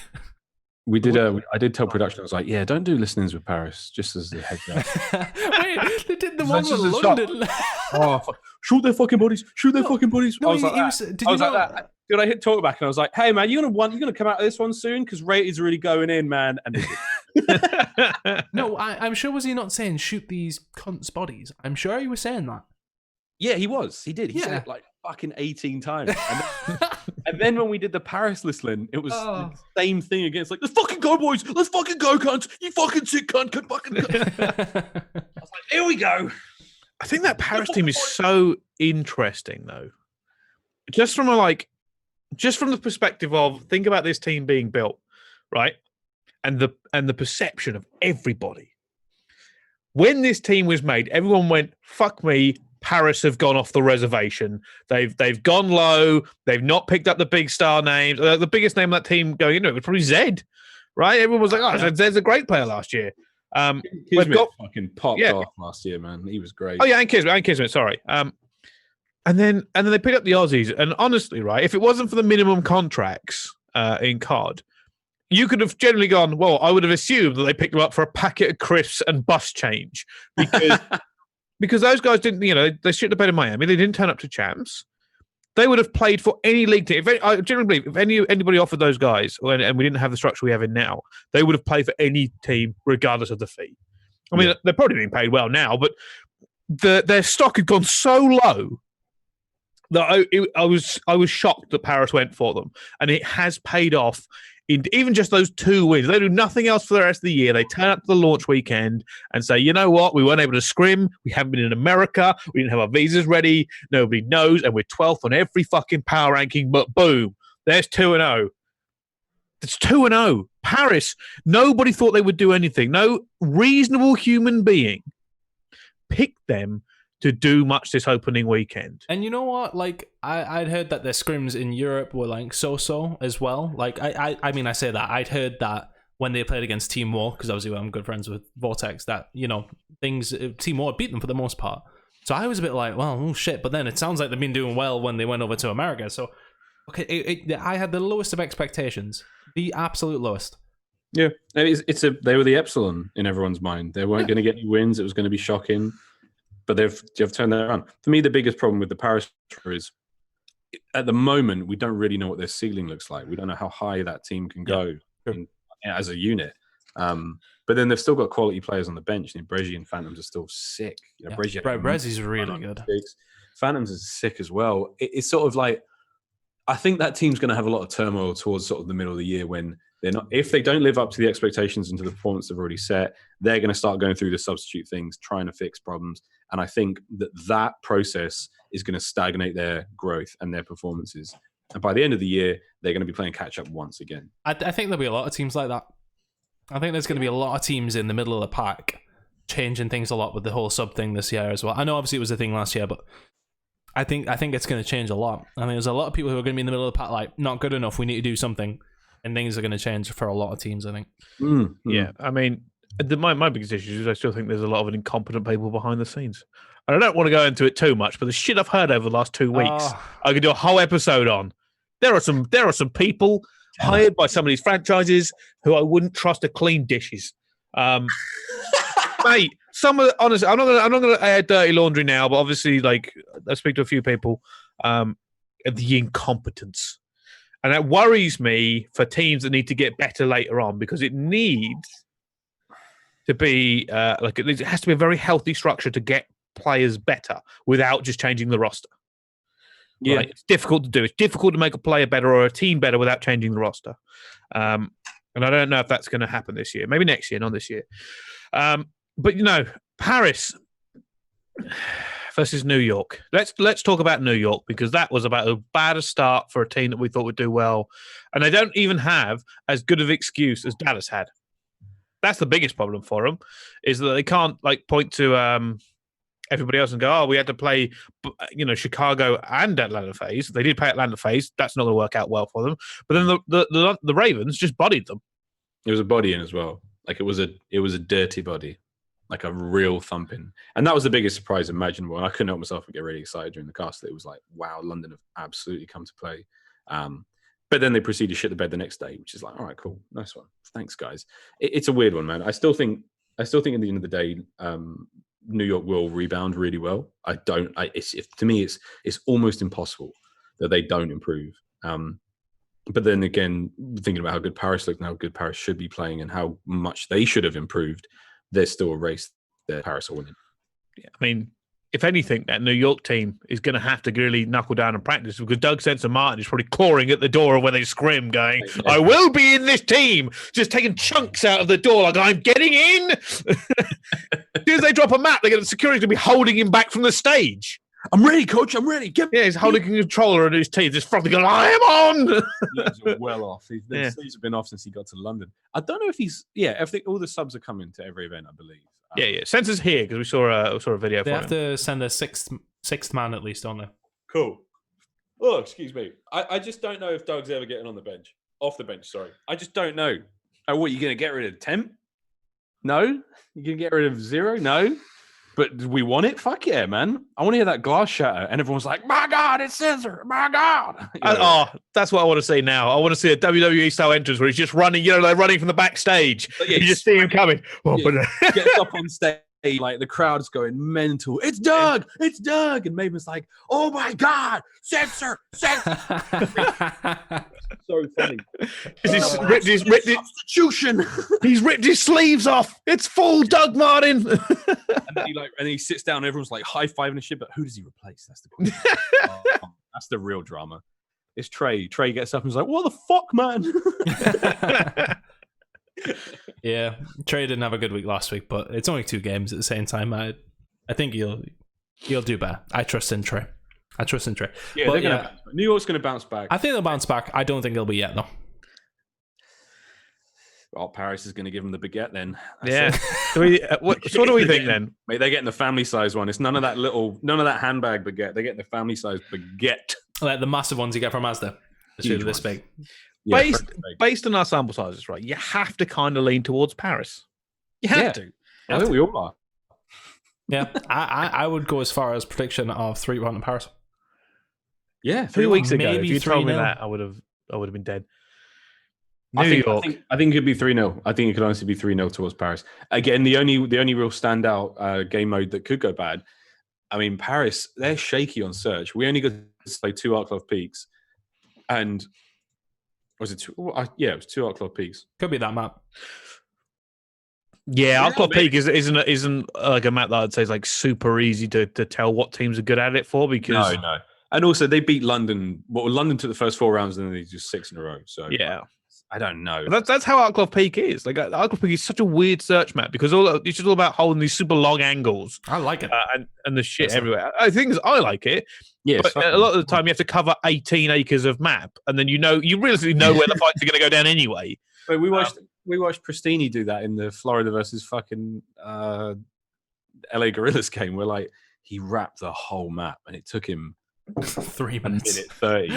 I did tell production, I was like, yeah, don't do listenings with Paris, just as the heads up. Wait, they did the one with London. Shoot their fucking bodies. No, I was like that. Dude, I hit talkback and I was like, hey man, you're gonna come out of this one soon? Because Rated's really going in, man. And no, I'm sure, was he not saying shoot these cunts' bodies? I'm sure he was saying that. Yeah, he was. He did. He said it like fucking 18 times. And then when we did the Paris listening, it was the same thing again. It's like, let's fucking go, boys. Let's fucking go, cunts. You fucking sick cunt. Fucking go. I was like, here we go. I think that Paris team is so interesting, though. Just from the perspective of, think about this team being built, right? And the perception of everybody. When this team was made, everyone went, fuck me, Paris have gone off the reservation. They've gone low. They've not picked up the big star names. The biggest name of that team going into it was probably Zed, right? Everyone was like, "Oh, Zed's a great player last year." Kismet fucking popped off last year, man. He was great. Oh yeah, and Kismet. Sorry. And then they picked up the Aussies. And honestly, right, if it wasn't for the minimum contracts in COD, you could have generally gone, well, I would have assumed that they picked them up for a packet of crisps and bus change because. Because those guys didn't, they shit the bed in Miami. They didn't turn up to champs. They would have played for any league team. I generally believe if anybody offered those guys, and we didn't have the structure we have in now, they would have played for any team regardless of the fee. I mean, they're probably being paid well now, but their stock had gone so low that I was shocked that Paris went for them, and it has paid off. In even just those 2 wins, they do nothing else for the rest of the year. They turn up to the launch weekend and say, you know what? We weren't able to scrim. We haven't been in America. We didn't have our visas ready. Nobody knows. And we're 12th on every fucking power ranking. But boom, there's 2-0. It's 2-0. Paris, nobody thought they would do anything. No reasonable human being picked them to do much this opening weekend. And you know what? Like, I'd heard that their scrims in Europe were like so-so as well. Like, I mean, I say that. I'd heard that when they played against Team War, because obviously I'm good friends with Vortex, that, Team War beat them for the most part. So I was a bit like, well, oh shit. But then it sounds like they've been doing well when they went over to America. So, okay, I had the lowest of expectations. The absolute lowest. Yeah, they were the epsilon in everyone's mind. They weren't going to get any wins. It was going to be shocking. But they've turned that around. For me, the biggest problem with the Paris is, at the moment, we don't really know what their ceiling looks like. We don't know how high that team can go as a unit. But then they've still got quality players on the bench. Bricey and Phantoms are still sick. Bricey's really good. Phantoms is sick as well. It's sort of like, I think that team's going to have a lot of turmoil towards sort of the middle of the year when they're not. If they don't live up to the expectations and to the performance they've already set, they're going to start going through the substitute things, trying to fix problems. And I think that process is going to stagnate their growth and their performances. And by the end of the year, they're going to be playing catch up once again. I think there'll be a lot of teams like that. I think there's going to be a lot of teams in the middle of the pack changing things a lot with the whole sub thing this year as well. I know obviously it was a thing last year, but I think it's going to change a lot. I think there's a lot of people who are going to be in the middle of the pack like, not good enough, we need to do something. And things are going to change for a lot of teams, I think. Yeah, I mean, My biggest issue is I still think there's a lot of incompetent people behind the scenes. And I don't want to go into it too much, but the shit I've heard over the last 2 weeks, I could do a whole episode on. There are some people hired by some of these franchises who I wouldn't trust to clean dishes. Mate, honestly, I'm not gonna air dirty laundry now, but obviously, like, I speak to a few people, the incompetence. And that worries me for teams that need to get better later on, because it needs to be it has to be a very healthy structure to get players better without just changing the roster. Yeah, right? It's difficult to do. It's difficult to make a player better or a team better without changing the roster. And I don't know if that's going to happen this year. Maybe next year, not this year. But Paris versus New York. Let's talk about New York, because that was about as bad a start for a team that we thought would do well, and they don't even have as good of an excuse as Dallas had. That's the biggest problem for them, is that they can't point to everybody else and go, "Oh, we had to play, Chicago and Atlanta phase." They did play Atlanta phase. That's not going to work out well for them. But then the Ravens just bodied them. It was a body in as well. Like it was a dirty body. Like a real thumping. And that was the biggest surprise imaginable. And I couldn't help myself and get really excited during the cast. It was like, wow, London have absolutely come to play. But then they proceeded to shit the bed the next day, which is like, all right, cool. Nice one. Thanks, guys. It's a weird one, man. I still think at the end of the day, New York will rebound really well. To me, it's almost impossible that they don't improve. But then again, thinking about how good Paris looked and how good Paris should be playing and how much they should have improved, there's still a race that Paris are winning. Yeah, I mean, if anything, that New York team is going to have to really knuckle down and practice, because Doug Sensen Martin is probably clawing at the door when they scrim, going, "I will be in this team," just taking chunks out of the door, like, "I'm getting in." As soon as they drop a map, the security's going to be holding him back from the stage. "I'm ready, coach. I'm ready." He's holding a controller in his teeth, just probably going, "I am on." He's well off. His sleeves have been off since he got to London. I don't know if he's. Yeah, I think all the subs are coming to every event, I believe. Yeah. Sensor's here because we saw a video. They have to send a sixth man at least, don't they? Cool. Oh, excuse me. I just don't know if Doug's ever getting on the bench. Off the bench, sorry. I just don't know. What, you going to get rid of Temp? No. You going to get rid of Zero? No. But do we want it? Fuck yeah, man. I want to hear that glass shatter. And everyone's like, "My God, it's Scissor. My God." That's what I want to see now. I want to see a WWE style entrance where he's just running, they're running from the backstage. You just see him coming. Gets up on stage, like the crowd's going mental. "It's Doug. It's Doug." And Maven's like, "Oh my God, Censor. So funny. Substitution. He's ripped his sleeves off. It's full Doug Martin. and he sits down and everyone's like high-fiving and shit, but who does he replace? That's the question. That's the real drama. It's Trey. Trey gets up and is like, "What the fuck, man?" Yeah, Trey didn't have a good week last week, but it's only 2 games at the same time. I think he'll do better. I trust in Trey. Yeah, but, they're gonna New York's going to bounce back. I think they'll bounce back. I don't think they'll be yet, though. Well, Paris is going to give them the baguette then. What do we think then? Mate, they're getting the family size one. It's none of that handbag baguette. They're getting the family size baguette. Like the massive ones you get from Asda. It's really this big. Yeah, based on our sample sizes, right? You have to kind of lean towards Paris. You have to. I think we all are. Yeah, I would go as far as prediction of 3-1 in Paris. Yeah, 3 weeks ago, if you told me that, I would have been dead. New York. I think it could be 3-0. I think it could honestly be 3-0 towards Paris. Again, the only real standout game mode that could go bad. I mean, Paris, they're shaky on search. We only got to play 2 Arc Love Peaks, and was it 2? Yeah, it was 2 Arc Love Peaks. Could be that map. Yeah, Arc Love Peak isn't like a map that I'd say is like super easy to tell what teams are good at it for, because no. And also, they beat London. Well, London took the first 4 rounds, and then they just 6 in a row. So yeah, I don't know. That's how Arc Love Peak is. Like Arc Love Peak is such a weird search map because it's just all about holding these super long angles. I like it, and the shit everywhere. I think I like it. Yeah, but a lot of the time you have to cover 18 acres of map, and then you realistically know where the fights are going to go down anyway. But we watched Pristini do that in the Florida versus fucking LA Gorillas game, where like he wrapped the whole map, and it took him 3 minutes, 30,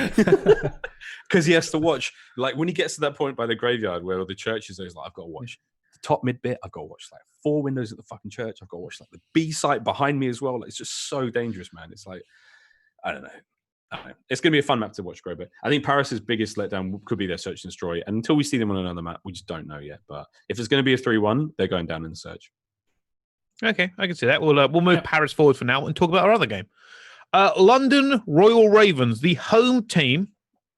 because he has to watch, like when he gets to that point by the graveyard where all the churches are, he's like, "I've got to watch top mid bit. I've got to watch like 4 windows at the fucking church. I've got to watch like the B site behind me as well. Like, it's just so dangerous, man. It's like, I don't know. It's going to be a fun map to watch, Grover. I think Paris's biggest letdown could be their search and destroy. And until we see them on another map, we just don't know yet. But if it's going to be a 3-1, they're going down in the search. Okay, I can see that. We'll move Paris forward for now and talk about our other game. London Royal Ravens, the home team.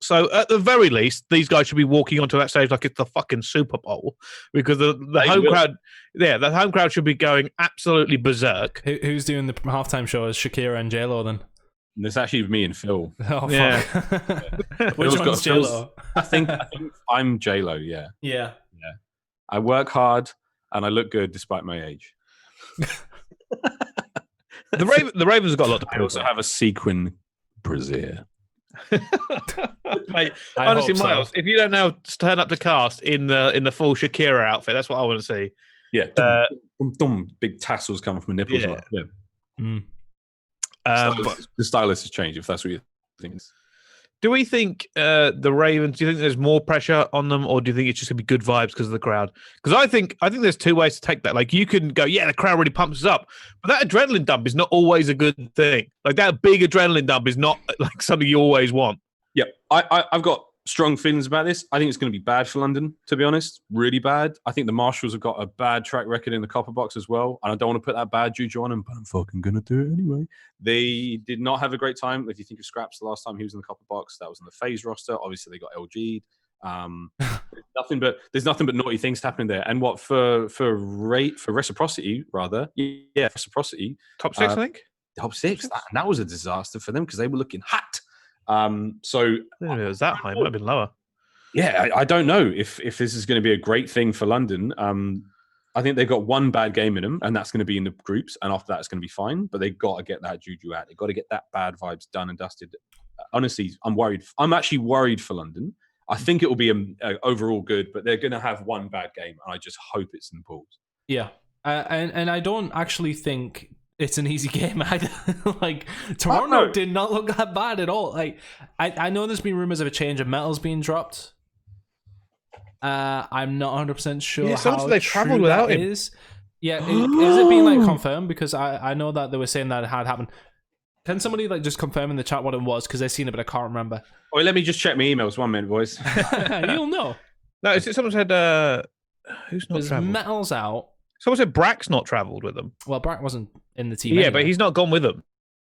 So at the very least, these guys should be walking onto that stage like it's the fucking Super Bowl, because the home crowd, the home crowd should be going absolutely berserk. Who's doing the halftime show? Is Shakira and J-Lo then? It's actually me and Phil. Oh, Yeah. Which one's J-Lo? I think I'm J-Lo, yeah. Yeah. I work hard and I look good despite my age. The Ravens have got a lot to I prove. also have a sequin brassiere. Mate, I honestly, hope so. Miles, if you don't now turn up to cast in the full Shakira outfit, that's what I want to see. Yeah, big tassels coming from my nipples. Yeah. Like, yeah. Mm. The stylist has changed, if that's what you think. Do we think the Ravens? Do you think there's more pressure on them, or do you think it's just gonna be good vibes because of the crowd? Because I think there's 2 ways to take that. Like, you can go, yeah, the crowd really pumps us up, but that adrenaline dump is not always a good thing. Like, that big adrenaline dump is not like something you always want. Yep, I've got strong feelings about this. I think it's going to be bad for London, to be honest. Really bad. I think the Marshals have got a bad track record in the Copper Box as well, and I don't want to put that bad juju on them, but I'm fucking going to do it anyway. They did not have a great time. If you think of Scraps, the last time he was in the Copper Box, that was in the FaZe roster. Obviously, they got LG'd. There's nothing but naughty things happening there. And what for reciprocity, rather, yeah, reciprocity. Top 6, I think. Top 6. That was a disaster for them because they were looking hot. So I didn't know it was that high. It might have been lower. Yeah, I don't know if this is going to be a great thing for London. I think they've got 1 bad game in them, and that's going to be in the groups, and after that, it's going to be fine. But they've got to get that juju out. They've got to get that bad vibes done and dusted. Honestly, I'm worried. I'm actually worried for London. I think it will be overall good, but they're going to have 1 bad game, and I just hope it's in the pools. Yeah, and I don't actually think it's an easy game either. Like, Toronto did not look that bad at all. Like, I know there's been rumors of a change of metals being dropped. I'm not 100% sure how they travelled without him. is. Yeah, is it being like confirmed? Because I know that they were saying that it had happened. Can somebody like just confirm in the chat what it was? Because I've seen it, but I can't remember. Oh, let me just check my emails. 1 minute, boys. You'll know. No, someone said who's not There's travelled? metals out. Someone said Brack's not travelled with them. Well, Brack wasn't in the team. Yeah, anyway. but he's not gone with them.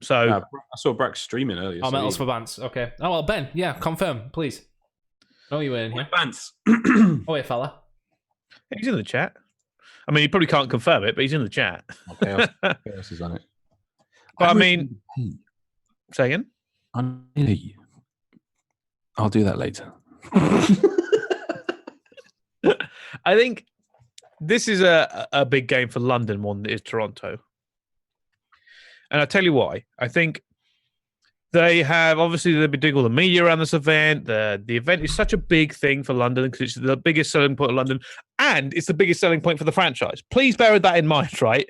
So I saw Brack streaming earlier. Oh, metals for Vance. Okay. Oh well, Ben. Yeah, confirm, please. Oh, you were in here. Vance. Oh, wait, fella. he's in the chat. I mean, he probably can't confirm it, but he's in the chat. Okay, else is on it. But I mean, say again. I'll do that later. I think this is a big game for London more than it is Toronto. And I'll tell you why. I think they have, obviously, they've been doing all the media around this event. The event is such a big thing for London because it's the biggest selling point of London, and it's the biggest selling point for the franchise. Please bear that in mind, right?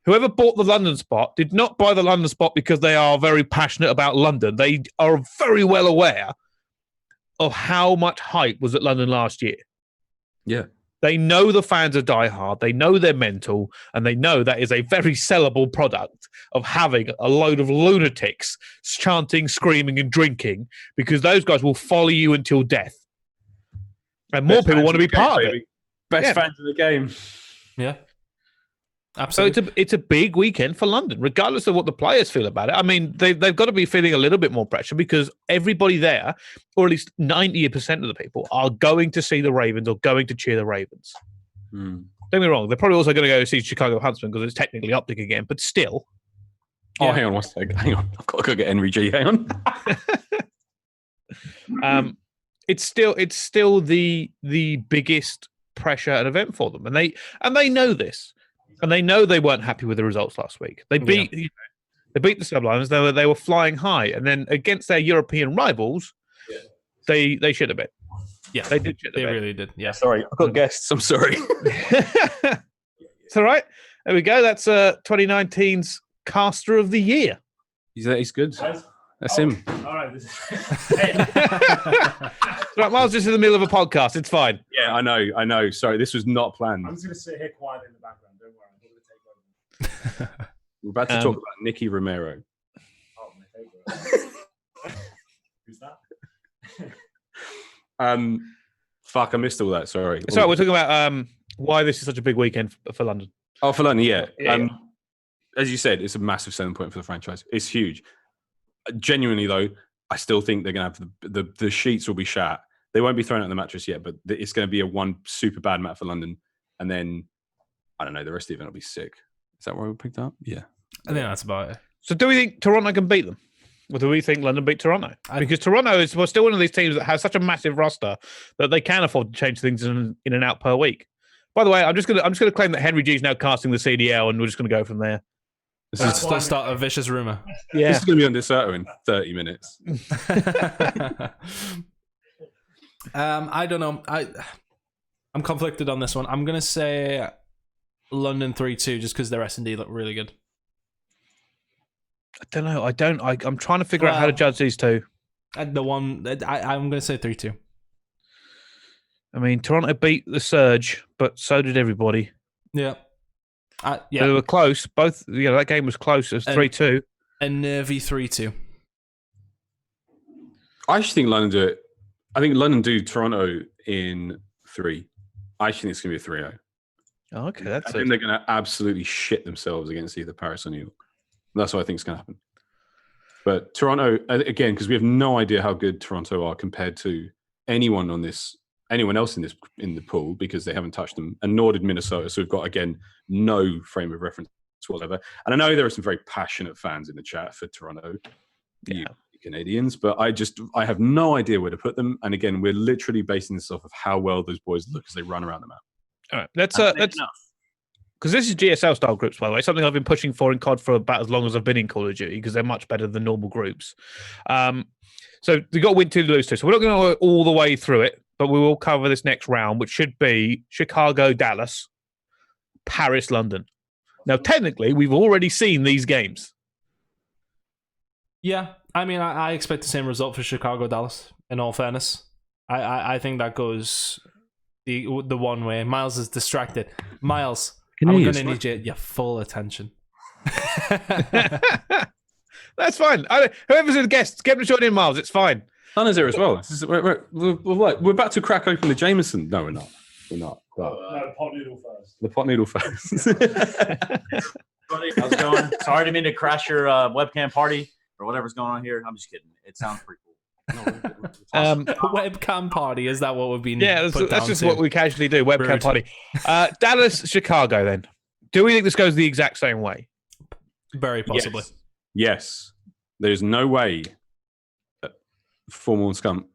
Whoever bought the London spot did not buy the London spot because they are very passionate about London. They are very well aware of how much hype was at London last year. Yeah. They know the fans are diehard. They know they're mental, and they know that is a very sellable product of having a load of lunatics chanting, screaming, and drinking, because those guys will follow you until death. And more people want to be part of it. Best fans in the game. Yeah. So Absolutely. it's a big weekend for London, regardless of what the players feel about it. I mean, they've got to be feeling a little bit more pressure because everybody there, or at least 90% of the people, are going to see the Ravens or going to cheer the Ravens. Don't get me wrong, they're probably also going to go see Chicago Huntsmen because it's technically optic again, but still. Oh, hang on one second. Hang on. I've got to go get Henry G. Hang on. It's still the biggest pressure and event for them, and they know this. And they know they weren't happy with the results last week. They beat the Subliners. They were flying high, and then against their European rivals, they should have been. Yeah, they did. They really did. Yeah. Sorry, I've got guests. I'm sorry. It's all right. There we go. That's 2019's caster of the year. He's good. That's him. All right. Right, Miles, just in the middle of a podcast. It's fine. Yeah, I know. Sorry, this was not planned. I'm just going to sit here quietly in the background. Don't worry. I'm going to take over. We're about to talk about Nicky Romero. Oh, my favorite. Who's that? Fuck, I missed all that. Sorry. So we're talking about why this is such a big weekend for London. Oh, for London, yeah. Yeah. As you said, it's a massive selling point for the franchise. It's huge. Genuinely, though, I still think they're going to have the sheets will be shat. They won't be thrown out the mattress yet, but it's going to be a one super bad map for London. And then, I don't know, the rest of the event will be sick. Is that where we picked up? Yeah. I think that's about it. So do we think Toronto can beat them? Or do we think London beat Toronto? Because Toronto is still one of these teams that has such a massive roster that they can afford to change things in and out per week. By the way, I'm just gonna claim that Henry G is now casting the CDL, and we're just gonna go from there. Let's start a vicious rumor. Yeah, This is going to be on Deserto in 30 minutes. I don't know. I'm conflicted on this one. I'm gonna say London 3-2 just because their S&D look really good. I don't know. I'm trying to figure out how to judge these two. And I'm gonna say 3-2. I mean, Toronto beat the Surge, but so did everybody. Yeah. They were close. Both, that game was close. It was 3-2. And nervy 3-2. I actually think London do it. I think London do Toronto in 3. I actually think it's going to be a 3-0. Oh, okay, I think they're going to absolutely shit themselves against either Paris or New York. That's what I think is going to happen. But Toronto, again, because we have no idea how good Toronto are compared to anyone else in the pool, because they haven't touched them, and nor did Minnesota. So we've got, again, no frame of reference whatsoever. And I know there are some very passionate fans in the chat for Toronto, you Canadians, but I have no idea where to put them. And again, we're literally basing this off of how well those boys look as they run around the map. All right, let's because this is GSL style groups, by the way, something I've been pushing for in COD for about as long as I've been in Call of Duty, because they're much better than normal groups. So they've got to win 2 to lose 2. So we're not going to go all the way through it, but we will cover this next round, which should be Chicago, Dallas, Paris, London. Now, technically, we've already seen these games. Yeah, I mean, I expect the same result for Chicago, Dallas. In all fairness, I think that goes the one way. Miles is distracted. Miles, I'm going to need your full attention. That's fine. Whoever's the guest, get them to join in, Miles. It's fine. Sun's here as well. We're about to crack open the Jameson. No, we're not. No, pot noodle first. The pot noodle first. How's it going? Sorry to mean to crash your webcam party or whatever's going on here. I'm just kidding. It sounds pretty cool. Webcam party, is that what we've been? Yeah, that's just what we casually do. Webcam party. Dallas, Chicago. Then, do we think this goes the exact same way? Very possibly. Yes. There's no way that Formal and Scump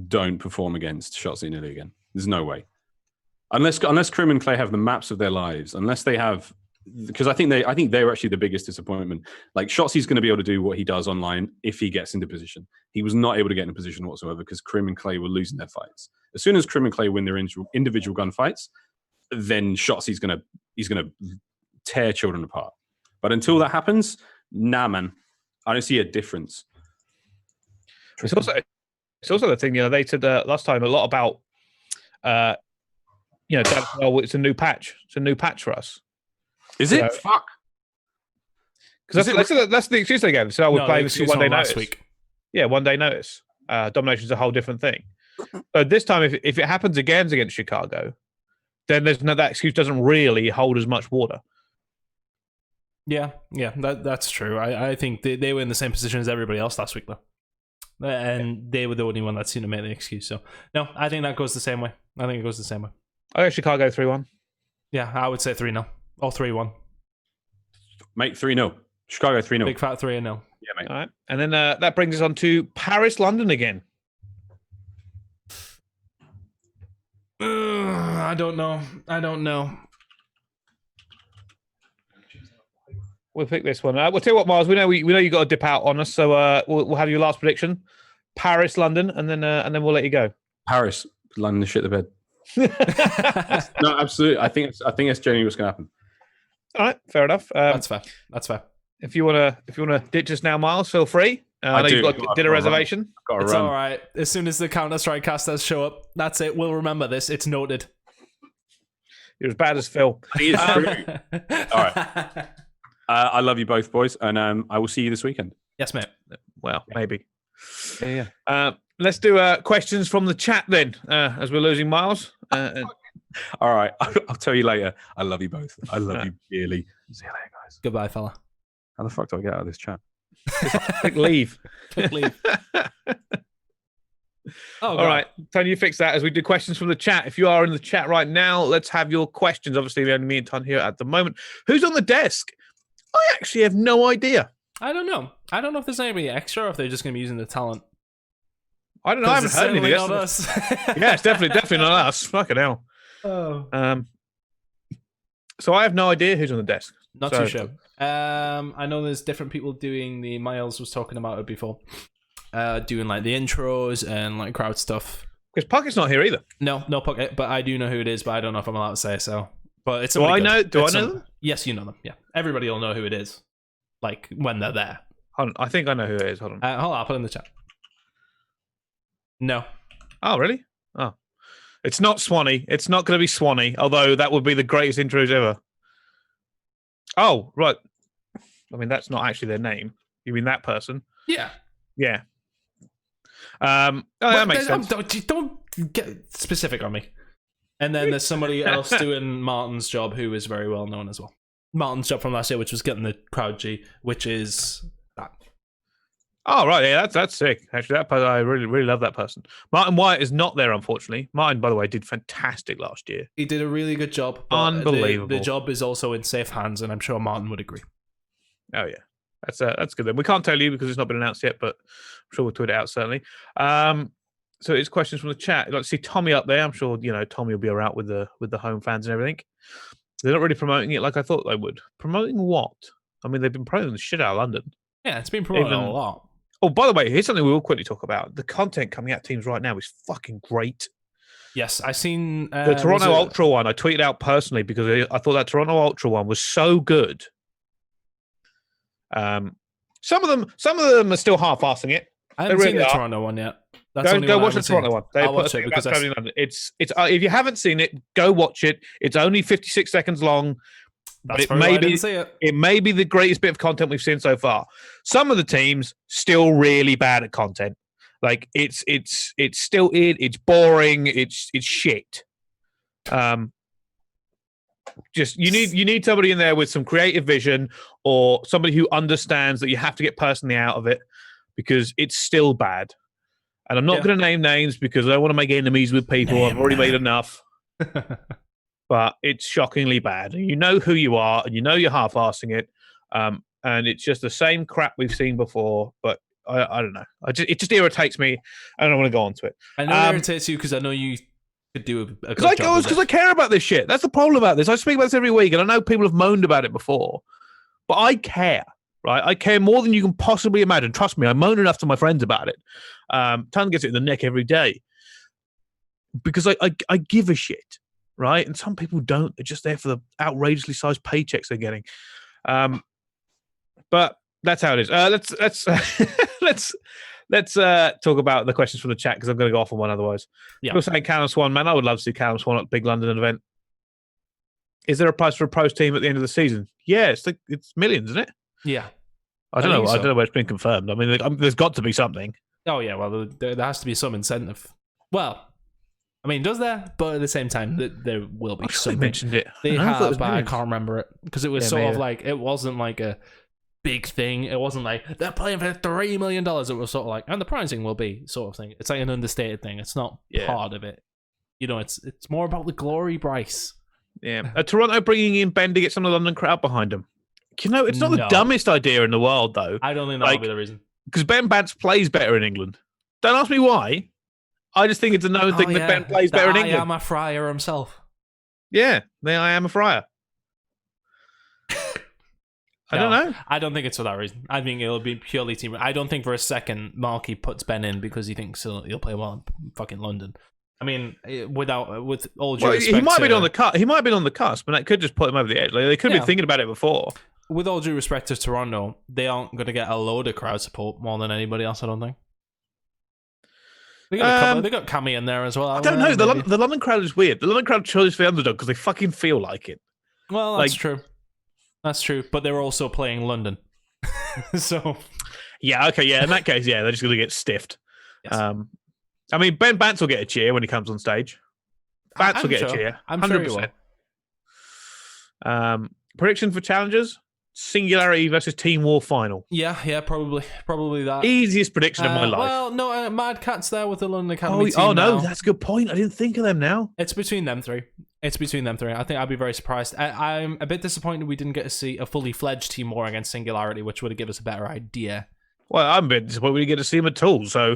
don't perform against Shotzi Nilly again. There's no way. Unless Krim and Clay have the maps of their lives, unless they have, because I think they're actually the biggest disappointment. Like, Shotzi's going to be able to do what he does online if he gets into position. He was not able to get into position whatsoever because Krim and Clay were losing their fights. As soon as Krim and Clay win their individual gunfights, then Shotzi's going to tear children apart. But until that happens, nah, man, I don't see a difference. It's also the thing, they said last time a lot about, it's a new patch. It's a new patch for us. Is it? Fuck. Because that's the excuse they gave. So we're playing this 1 day notice. Week. Yeah, 1 day notice. Domination's a whole different thing. But this time, if it happens again against Chicago, then that excuse doesn't really hold as much water. Yeah, that's true. I think they were in the same position as everybody else last week, though. And they were the only one that seemed to make the excuse. So, no, I think that goes the same way. I think it goes the same way. I think Chicago 3-1. Yeah, I would say 3-0. Or 3-1. Mate, 3-0. Chicago 3-0. Big fat 3-0. Yeah, mate. All right. And then that brings us on to Paris, London again. I don't know. We'll pick this one. We'll tell you what, Miles. We know you got to dip out on us, so we'll have your last prediction: Paris, London, and then we'll let you go. Paris, London, shit the bed. No, absolutely. I think that's genuinely what's going to happen. All right, fair enough. That's fair. If you wanna ditch us now, Miles, feel free. I know you've got dinner reservation. Got to It's run. all right. As soon as the Counter-Strike casters show up, that's it. We'll remember this. It's noted. You're as bad as Phil. I think it's true. All right. I love you both, boys, and I will see you this weekend. Yes, mate. Well, maybe. Yeah. Let's do questions from the chat then, as we're losing Miles. All right. I'll tell you later. I love you both. I love you dearly. See you later, guys. Goodbye, fella. How the fuck do I get out of this chat? Quick leave. Click leave. Oh, All right, Tony, you fix that as we do questions from the chat. If you are in the chat right now, let's have your questions. Obviously, the only me and Ton here at the moment. Who's on the desk? I actually have no idea. I don't know. I don't know if there's anybody extra or if they're just going to be using the talent. I don't know. I haven't heard anything. Not us. Yeah, it's definitely not us. Fucking hell. Oh. So I have no idea who's on the desk. Not too sure. I know there's different people doing the Miles was talking about it before. Doing like the intros and like crowd stuff. Because Pucket's not here either. No Pucket, but I do know who it is, but I don't know if I'm allowed to say so. But it's Do I know? good. Do I It's know them? Yes, you know them. Yeah, everybody will know who it is. Like when they're there. Hold on, I think I know who it is. Hold on. Hold on, I'll put it in the chat. No. Oh, really? Oh, it's not Swanee. It's not going to be Swanee. Although that would be the greatest intros ever. Oh, right. I mean, that's not actually their name. You mean that person? Yeah. Yeah. That makes sense. Don't get specific on me. And then there's somebody else doing Martin's job who is very well known as well. Martin's job from last year, which was getting the crowd G, which is that. Oh, right. Yeah, that's sick. Actually, that person, I really love that person. Martin Wyatt is not there, unfortunately. Martin, by the way, did fantastic last year. He did a really good job. But Unbelievable. The job is also in safe hands, and I'm sure Martin would agree. Oh, yeah. That's good then. We can't tell you because it's not been announced yet, but I'm sure we'll tweet it out certainly. So it's questions from the chat. I'd like to see Tommy up there. I'm sure Tommy will be around with the home fans and everything. They're not really promoting it like I thought they would. Promoting what? I mean, they've been promoting the shit out of London. Yeah, it's been promoted a lot. Oh, by the way, here's something we will quickly talk about. The content coming out of teams right now is fucking great. Yes, I seen The Toronto Ultra one. I tweeted out personally because I thought that Toronto Ultra one was so good. Some of them are still half-assing it. I haven't seen the Toronto one yet. Go watch the Toronto one. I'll watch it because it's if you haven't seen it, go watch it. It's only 56 seconds long. That's but I didn't see it. It may be the greatest bit of content we've seen so far. Some of the teams still really bad at content. Like it's still it's boring. It's shit. Just you need somebody in there with some creative vision or somebody who understands that you have to get personally out of it because it's still bad. And I'm not going to name names because I don't want to make enemies with people. I've already made enough. But it's shockingly bad. And you know who you are and you know you're half-arsing it. And it's just the same crap we've seen before. But I don't know. It just irritates me. I don't want to go on to it. I know it irritates you because I know you could do a good job. Because I care about this shit. That's the problem about this. I speak about this every week. And I know people have moaned about it before. But I care. Right? I care more than you can possibly imagine. Trust me, I moan enough to my friends about it. Ton gets it in the neck every day. Because I give a shit. Right? And some people don't. They're just there for the outrageously sized paychecks they're getting. But that's how it is. Let's talk about the questions from the chat because I'm going to go off on one otherwise. Yeah. People saying Callum Swan, man, I would love to see Callum Swan at the big London event. Is there a price for a pros team at the end of the season? Yeah, it's millions, isn't it? Yeah. I don't know. I don't know where it's been confirmed. I mean, there's got to be something. Oh yeah, well there has to be some incentive. Well, I mean, does there? But at the same time, there will be something. They mentioned it. They have, but I can't remember it because it was maybe. of like it wasn't like a big thing. It wasn't like they're playing for $3 million. It was sort of like, and the pricing will be sort of thing. It's like an understated thing. It's not part of it. It's more about the glory, Brice. Yeah, Toronto bringing in Ben to get some of the London crowd behind him. It's not the dumbest idea in the world, though. I don't think that'll be the reason. Because Ben Bance plays better in England. Don't ask me why. I just think it's a known thing that Ben plays better in England. I am a friar himself. Yeah, I am a friar. I don't know. I don't think it's for that reason. I think it'll be purely team. I don't think for a second Markey puts Ben in because he thinks he'll play well in fucking London. I mean, with all due respect, he might have been on the cut. He might have been on the cusp, and that could just put him over the edge. Like, they could have been thinking about it before. with all due respect to Toronto, they aren't going to get a load of crowd support more than anybody else, I don't think. They got Cammy in there as well. I don't know. The London crowd is weird. The London crowd chose the underdog because they fucking feel like it. Well, that's true. That's true. But they're also playing London. So... Yeah, okay, yeah. In that case, yeah, they're just going to get stiffed. Yes. I mean, Ben Bantz will get a cheer when he comes on stage. Bantz will get a cheer. I'm 100%. Sure he will. Prediction for challengers? Singularity versus Team War final. Yeah, probably that. Easiest prediction of my life. Well, no, Mad Cat's there with the London Academy team. Oh no, now. that's a good point. I didn't think of them now. It's between them three. I think I'd be very surprised. I'm a bit disappointed we didn't get to see a fully fledged Team War against Singularity, which would have given us a better idea. Well, I'm a bit disappointed we didn't get to see them at all. So,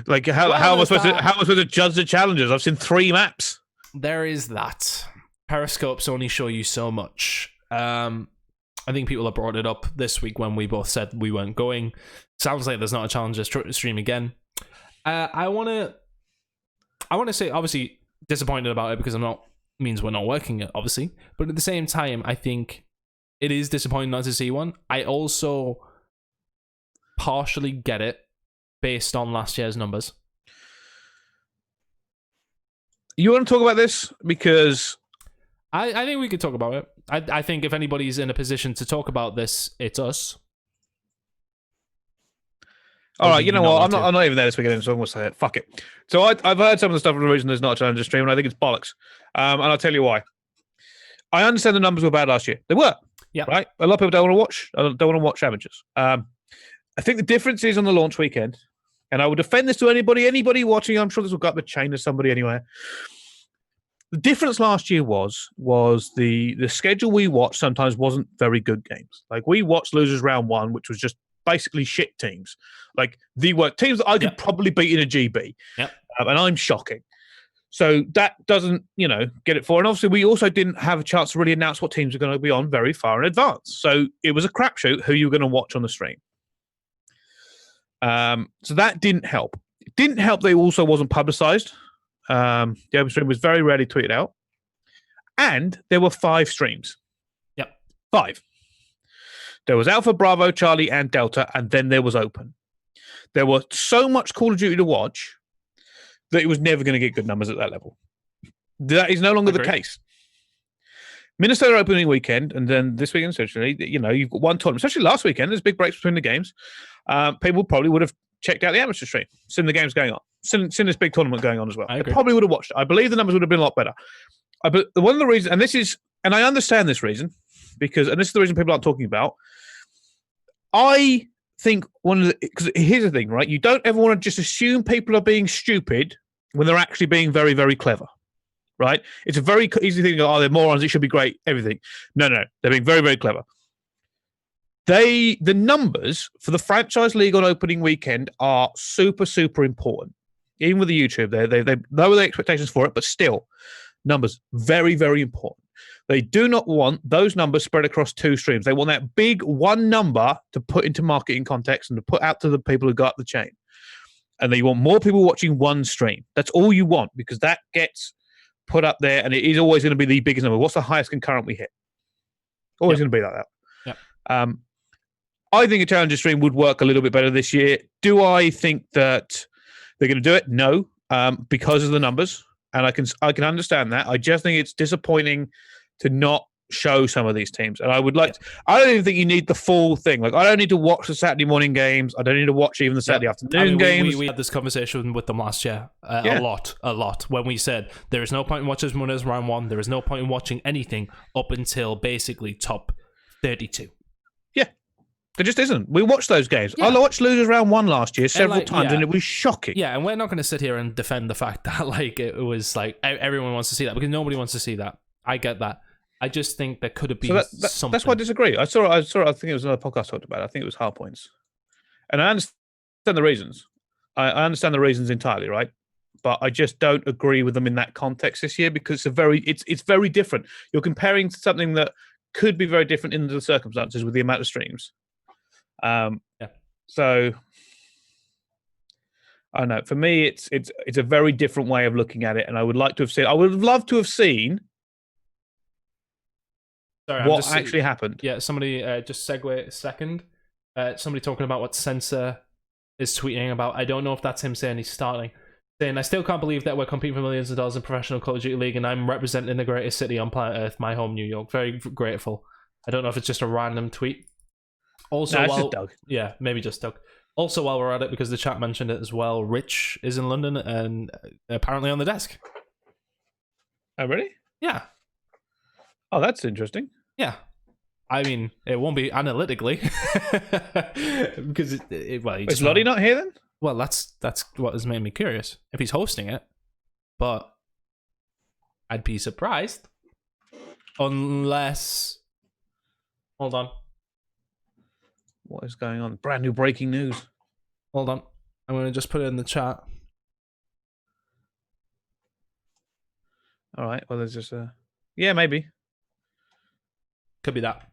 like, how am I supposed to judge the challengers? I've seen 3 maps. There is that. Periscopes only show you so much. I think people have brought it up this week when we both said we weren't going. Sounds like there's not a challenger stream again. I want to say, obviously, disappointed about it because means we're not working it, obviously. But at the same time, I think it is disappointing not to see one. I also partially get it based on last year's numbers. You want to talk about this? Because I think we could talk about it. I think if anybody's in a position to talk about this, it's us. All right, you know what? I'm not even there this weekend, so I'm going to say it. Fuck it. So I've heard some of the stuff for the reason there's not a challenger stream, and I think it's bollocks. And I'll tell you why. I understand the numbers were bad last year. They were. Yeah. Right? A lot of people don't want to watch. Don't want to watch amateurs. I think the difference is on the launch weekend, and I would defend this to anybody watching. I'm sure this will go up the chain to somebody anywhere. The difference last year was the schedule we watched sometimes wasn't very good games. Like, we watched losers round 1, which was just basically shit teams. Like, the work teams that I could probably beat in a GB. Yep. And I'm shocking. So that doesn't, get it for. And obviously, we also didn't have a chance to really announce what teams are going to be on very far in advance. So it was a crapshoot who you were going to watch on the stream. So that didn't help. It didn't help that it also wasn't publicized. The open stream was very rarely tweeted out. And there were 5 streams. Yep. 5. There was Alpha, Bravo, Charlie, and Delta, and then there was Open. There was so much Call of Duty to watch that it was never going to get good numbers at that level. That is no longer the case. Minnesota opening weekend, and then this weekend, essentially, you've got one tournament. Especially last weekend, there's big breaks between the games. People probably would have checked out the amateur stream, seen the games going on, seen this big tournament going on as well. They probably would have watched it. I believe the numbers would have been a lot better. But one of the reasons, and I understand this reason, because this is the reason people aren't talking about. I think because here's the thing, right? You don't ever want to just assume people are being stupid when they're actually being very, very clever, right? It's a very easy thing to go, they're morons, it should be great, everything. No, they're being very, very clever. The numbers for the franchise league on opening weekend are super, super important. Even with the YouTube, they lower the expectations for it, but still, numbers very, very important. They do not want those numbers spread across 2 streams. They want that big one number to put into marketing context and to put out to the people who go up the chain. And they want more people watching one stream. That's all you want, because that gets put up there, and it is always going to be the biggest number. What's the highest concurrent we hit? Always going to be like that. Yep. I think a challenger stream would work a little bit better this year. Do I think that they're going to do it? No, because of the numbers, and I can understand that. I just think it's disappointing to not show some of these teams, and I would like. I don't even think you need the full thing. Like, I don't need to watch the Saturday morning games. I don't need to watch even the Saturday afternoon games. We had this conversation with them last year a lot when we said there is no point in watching winners round 1. There is no point in watching anything up until basically top 32. There just isn't. We watched those games. I watched losers round 1 last year several times, and it was shocking. Yeah, and we're not going to sit here and defend the fact that it was everyone wants to see that, because nobody wants to see that. I get that. I just think there could have been something. That's why I disagree. I saw. I think it was another podcast talked about it. I think it was Hardpoints, and I understand the reasons. I understand the reasons entirely, right? But I just don't agree with them in that context this year, because it's very different. You're comparing to something that could be very different in the circumstances with the amount of streams. So I don't know. For me, it's a very different way of looking at it, and I would like to have seen. I would have loved to have seen Sorry, What actually happened? Yeah, somebody just segue a second. Somebody talking about what Sensor is tweeting about. I don't know if that's him saying he's starting. Saying, I still can't believe that we're competing for millions of dollars in professional Call of Duty League and I'm representing the greatest city on planet Earth, my home, New York. Very grateful. I don't know if it's just a random tweet. Also, No, it's just Doug. Yeah, maybe just Doug. Also, while we're at it, because the chat mentioned it as well, Rich is in London and apparently on the desk. Oh, really? Yeah. Oh, that's interesting. Yeah. I mean, it won't be analytically because Is Lottie not here then? Well, that's what has made me curious. If he's hosting it, but I'd be surprised unless. Hold on. What is going on? Brand new breaking news. Hold on. I'm going to just put it in the chat. All right. Well, there's just yeah, maybe. Could be that.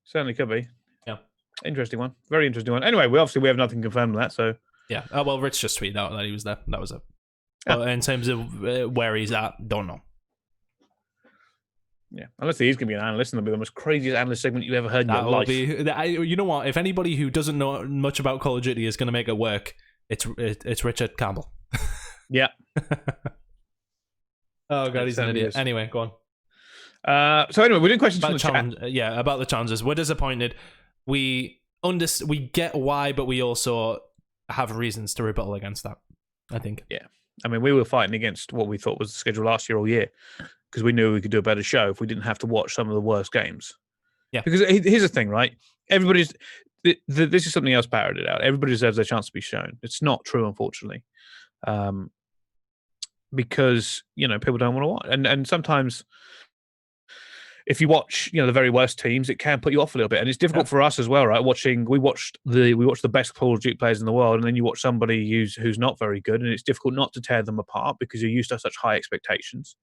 Certainly could be. Yeah. Interesting one. Very interesting one. Anyway, we have nothing confirmed on that, so. Yeah. Oh, well, Rich just tweeted out that he was there. That was it. Yeah. But in terms of where he's at, don't know. Yeah. Unless he's going to be an analyst, and it'll be the most craziest analyst segment you ever heard in That your will life. you know what? If anybody who doesn't know much about Call of Duty is going to make it work, it's Richard Campbell. Yeah. Oh, God, he's an certainly idiot. is. Anyway, go on. So anyway, we're doing questions from About the chat. Yeah, about the challenges. We're disappointed. We get why, but we also have reasons to rebuttal against that, I think. Yeah. I mean, we were fighting against what we thought was the schedule last year all year because we knew we could do a better show if we didn't have to watch some of the worst games. Yeah. Because here's the thing, right? Everybody's... This is something else parroted out. Everybody deserves their chance to be shown. It's not true, unfortunately. Because, people don't want to watch. And sometimes... if you watch, the very worst teams, it can put you off a little bit, and it's difficult for us as well, right? We watched the best Call of Duty players in the world, and then you watch somebody who's not very good, and it's difficult not to tear them apart because you're used to such high expectations.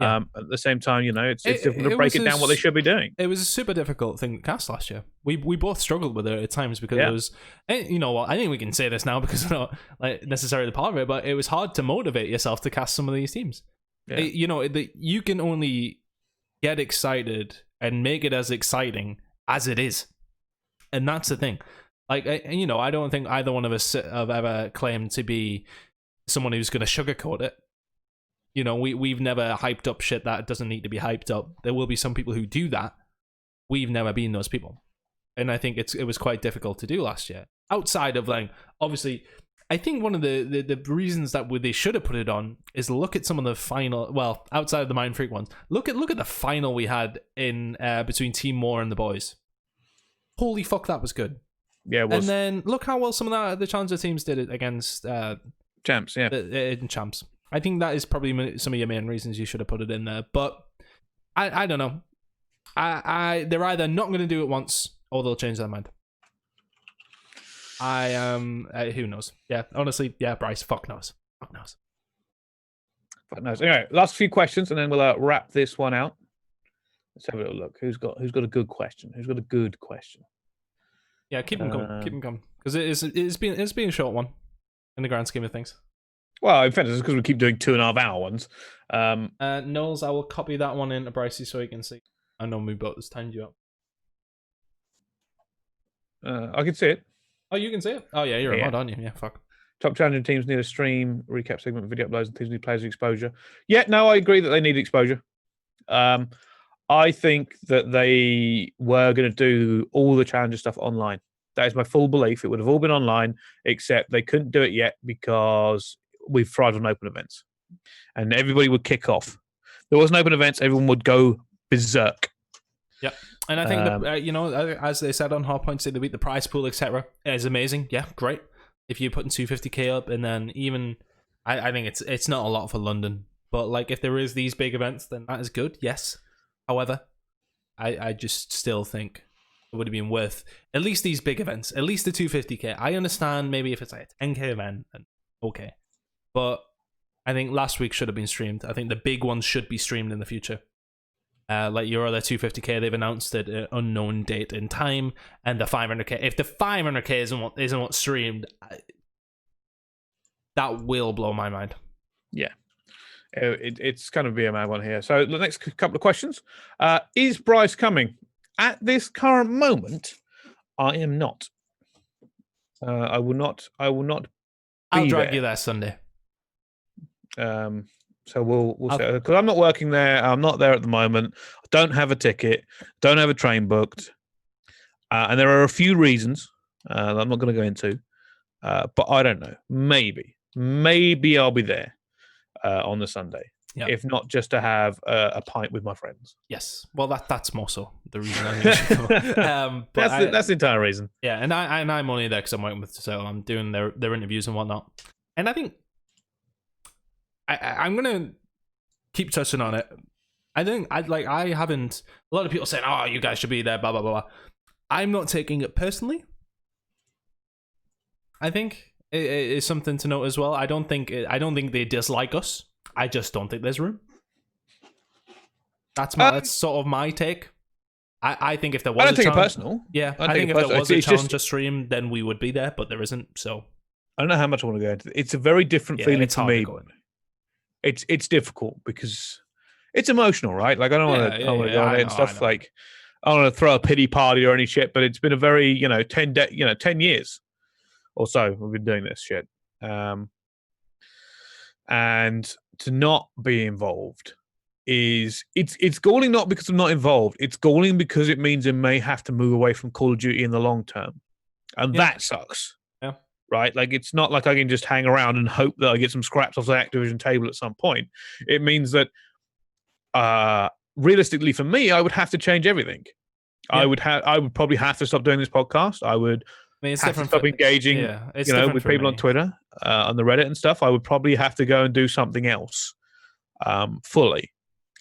Yeah. At the same time, it's difficult to break it down what they should be doing. It was a super difficult thing to cast last year. We both struggled with it at times because it was. You know what? I think we can say this now because we're not necessarily part of it, but it was hard to motivate yourself to cast some of these teams. Yeah. You can only get excited and make it as exciting as it is, and that's the thing. I don't think either one of us have ever claimed to be someone who's going to sugarcoat it. We've never hyped up shit that doesn't need to be hyped up. There will be some people who do that. We've never been those people, and I think it was quite difficult to do last year. Outside of obviously, I think one of the reasons that they should have put it on is look at some of the final. Well, outside of the Mind Freak ones, look at the final we had in between Team War and the boys. Holy fuck, that was good. Yeah, it was. And then look how well some of the Challenger teams did it against Champs. Yeah, in Champs. I think that is probably some of your main reasons you should have put it in there. But I don't know. They're either not going to do it once or they'll change their mind. Who knows? Yeah, honestly, yeah, Brice, fuck knows. Fuck knows. Fuck knows. Anyway, last few questions, and then we'll wrap this one out. Let's have a little look. Who's got a good question? Who's got a good question? Yeah, keep them coming. Keep them coming. Because it's been a short one in the grand scheme of things. Well, in fact, it's because we keep doing 2.5 hour ones. Knowles, I will copy that one into Bricey so you can see. I know my boat has timed you up. I can see it. Oh, you can see it? Oh, yeah, you're a mod, aren't you? Yeah, fuck. Top challenging teams need a stream, recap segment, video uploads, and teams need players exposure. Yeah, no, I agree that they need exposure. I think that they were going to do all the challenger stuff online. That is my full belief. It would have all been online, except they couldn't do it yet because we've thrived on open events. And everybody would kick off. There wasn't open events, everyone would go berserk. Yeah. And I think, as they said on Hardpoint, say they beat the prize pool, etc. is amazing. Yeah, great. If you're putting 250k up, and then even, I think it's not a lot for London. But if there is these big events, then that is good, yes. However, I just still think it would have been worth at least these big events, at least the 250k. I understand maybe if it's a 10k event, and okay. But I think last week should have been streamed. I think the big ones should be streamed in the future. Your other 250k, they've announced it at unknown date and time, and the 500k. If the 500k isn't what's streamed, that will blow my mind. Yeah. It's kind of be a mad one here. So the next couple of questions: is Brice coming? At this current moment, I am not. I will not. I'll drag you there Sunday. So we'll say, because I'm not working there. I'm not there at the moment. I don't have a ticket. Don't have a train booked. And there are a few reasons that I'm not going to go into. But I don't know. Maybe I'll be there on the Sunday. Yeah. If not, just to have a pint with my friends. Yes. Well, that's more so the reason I'm usually That's the entire reason. Yeah, and I'm only there because I'm working with so I'm doing their interviews and whatnot. And I think I'm gonna keep touching on it. I haven't. A lot of people saying, "Oh, you guys should be there." Blah blah blah. I'm not taking it personally. I think it is something to note as well. I don't think they dislike us. I just don't think there's room. That's sort of my take. I think if there was, I don't think it personal. Yeah, I think if there was a Challenger stream, then we would be there, but there isn't. So I don't know how much I want to go into it. It's a very different feeling for me. It's difficult because it's emotional, right? Like I don't want to go on it and stuff. Like I don't want to throw a pity party or any shit, but it's been a very 10 years or so we've been doing this shit, and to not be involved is it's galling, not because I'm not involved. It's galling because it means I may have to move away from Call of Duty in the long term, and that sucks. Yeah. Right? Like it's not like I can just hang around and hope that I get some scraps off the Activision table at some point. It means that realistically for me, I would have to change everything. Yeah. I would probably have to stop doing this podcast. I would have to stop engaging with people on Twitter, on the Reddit and stuff. I would probably have to go and do something else fully.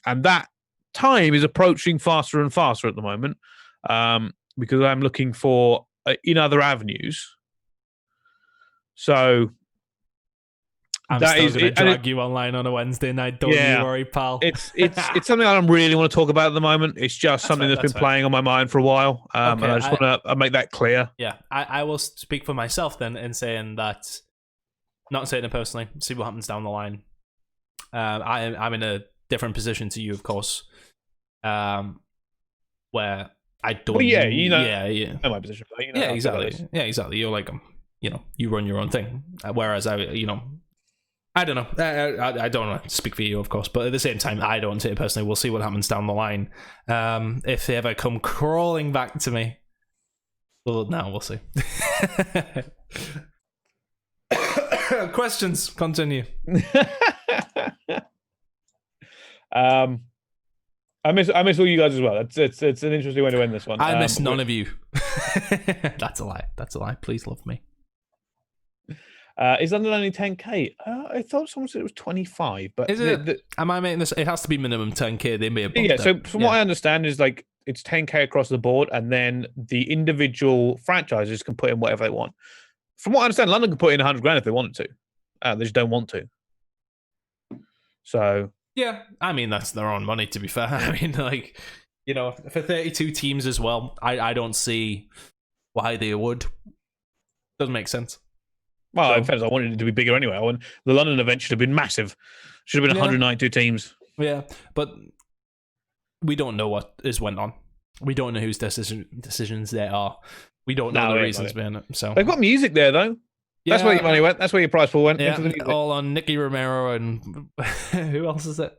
And that time is approaching faster and faster at the moment because I'm looking for in other avenues. So I'm still going to drag you online on a Wednesday night. Don't you worry, pal. It's something I don't really want to talk about at the moment. It's just something that's been playing on my mind for a while, and I just want to make that clear. Yeah, I will speak for myself then in saying that, not saying it personally. See what happens down the line. I'm in a different position to you, of course, where I don't. Well, yeah, know my position. Like, exactly. You're like you run your own thing, whereas I don't know. I don't want to speak for you, of course, but at the same time, I don't take it personally. We'll see what happens down the line. If they ever come crawling back to me, well, no, we'll see. Questions. Continue. I miss all you guys as well. It's an interesting way to end this one. I miss none of you. That's a lie. Please love me. Is London only 10k? I thought someone said it was 25, but is it? Am I making this? It has to be minimum 10k. They may have bumped So from what I understand is like it's 10k across the board, and then the individual franchises can put in whatever they want. From what I understand, London can put in 100 grand if they wanted to. They just don't want to. So yeah, I mean that's their own money. To be fair, I mean for 32 teams as well, I don't see why they would. Doesn't make sense. Well, in fairness, I wanted it to be bigger anyway. The London event should have been massive. Should have been 192 teams. Yeah, but we don't know what went on. We don't know whose decisions they are. We don't know the reasons behind it. So they've got music there, though. Yeah, that's where your money went. That's where your prize pool went. Yeah, all on Nicky Romero and who else is it?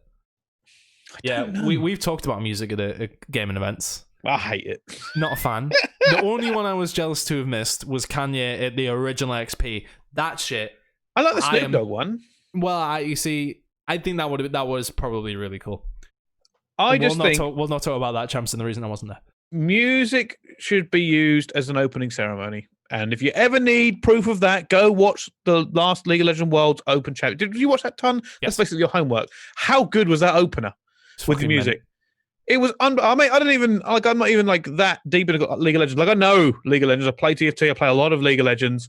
We've talked about music at gaming events. I hate it. Not a fan. The only one I was jealous to have missed was Kanye at the original XP. That shit. I like the Snoop Dogg one. Well, I think that was probably really cool. We'll not talk about that, champs, and the reason I wasn't there. Music should be used as an opening ceremony, and if you ever need proof of that, go watch the last League of Legends Worlds Open Chat. Did you watch that, Tunn? Yes. That's basically your homework. How good was that opener with the music? It was I don't even like. I'm not even like that deep into League of Legends. Like I know League of Legends. I play TFT. I play a lot of League of Legends.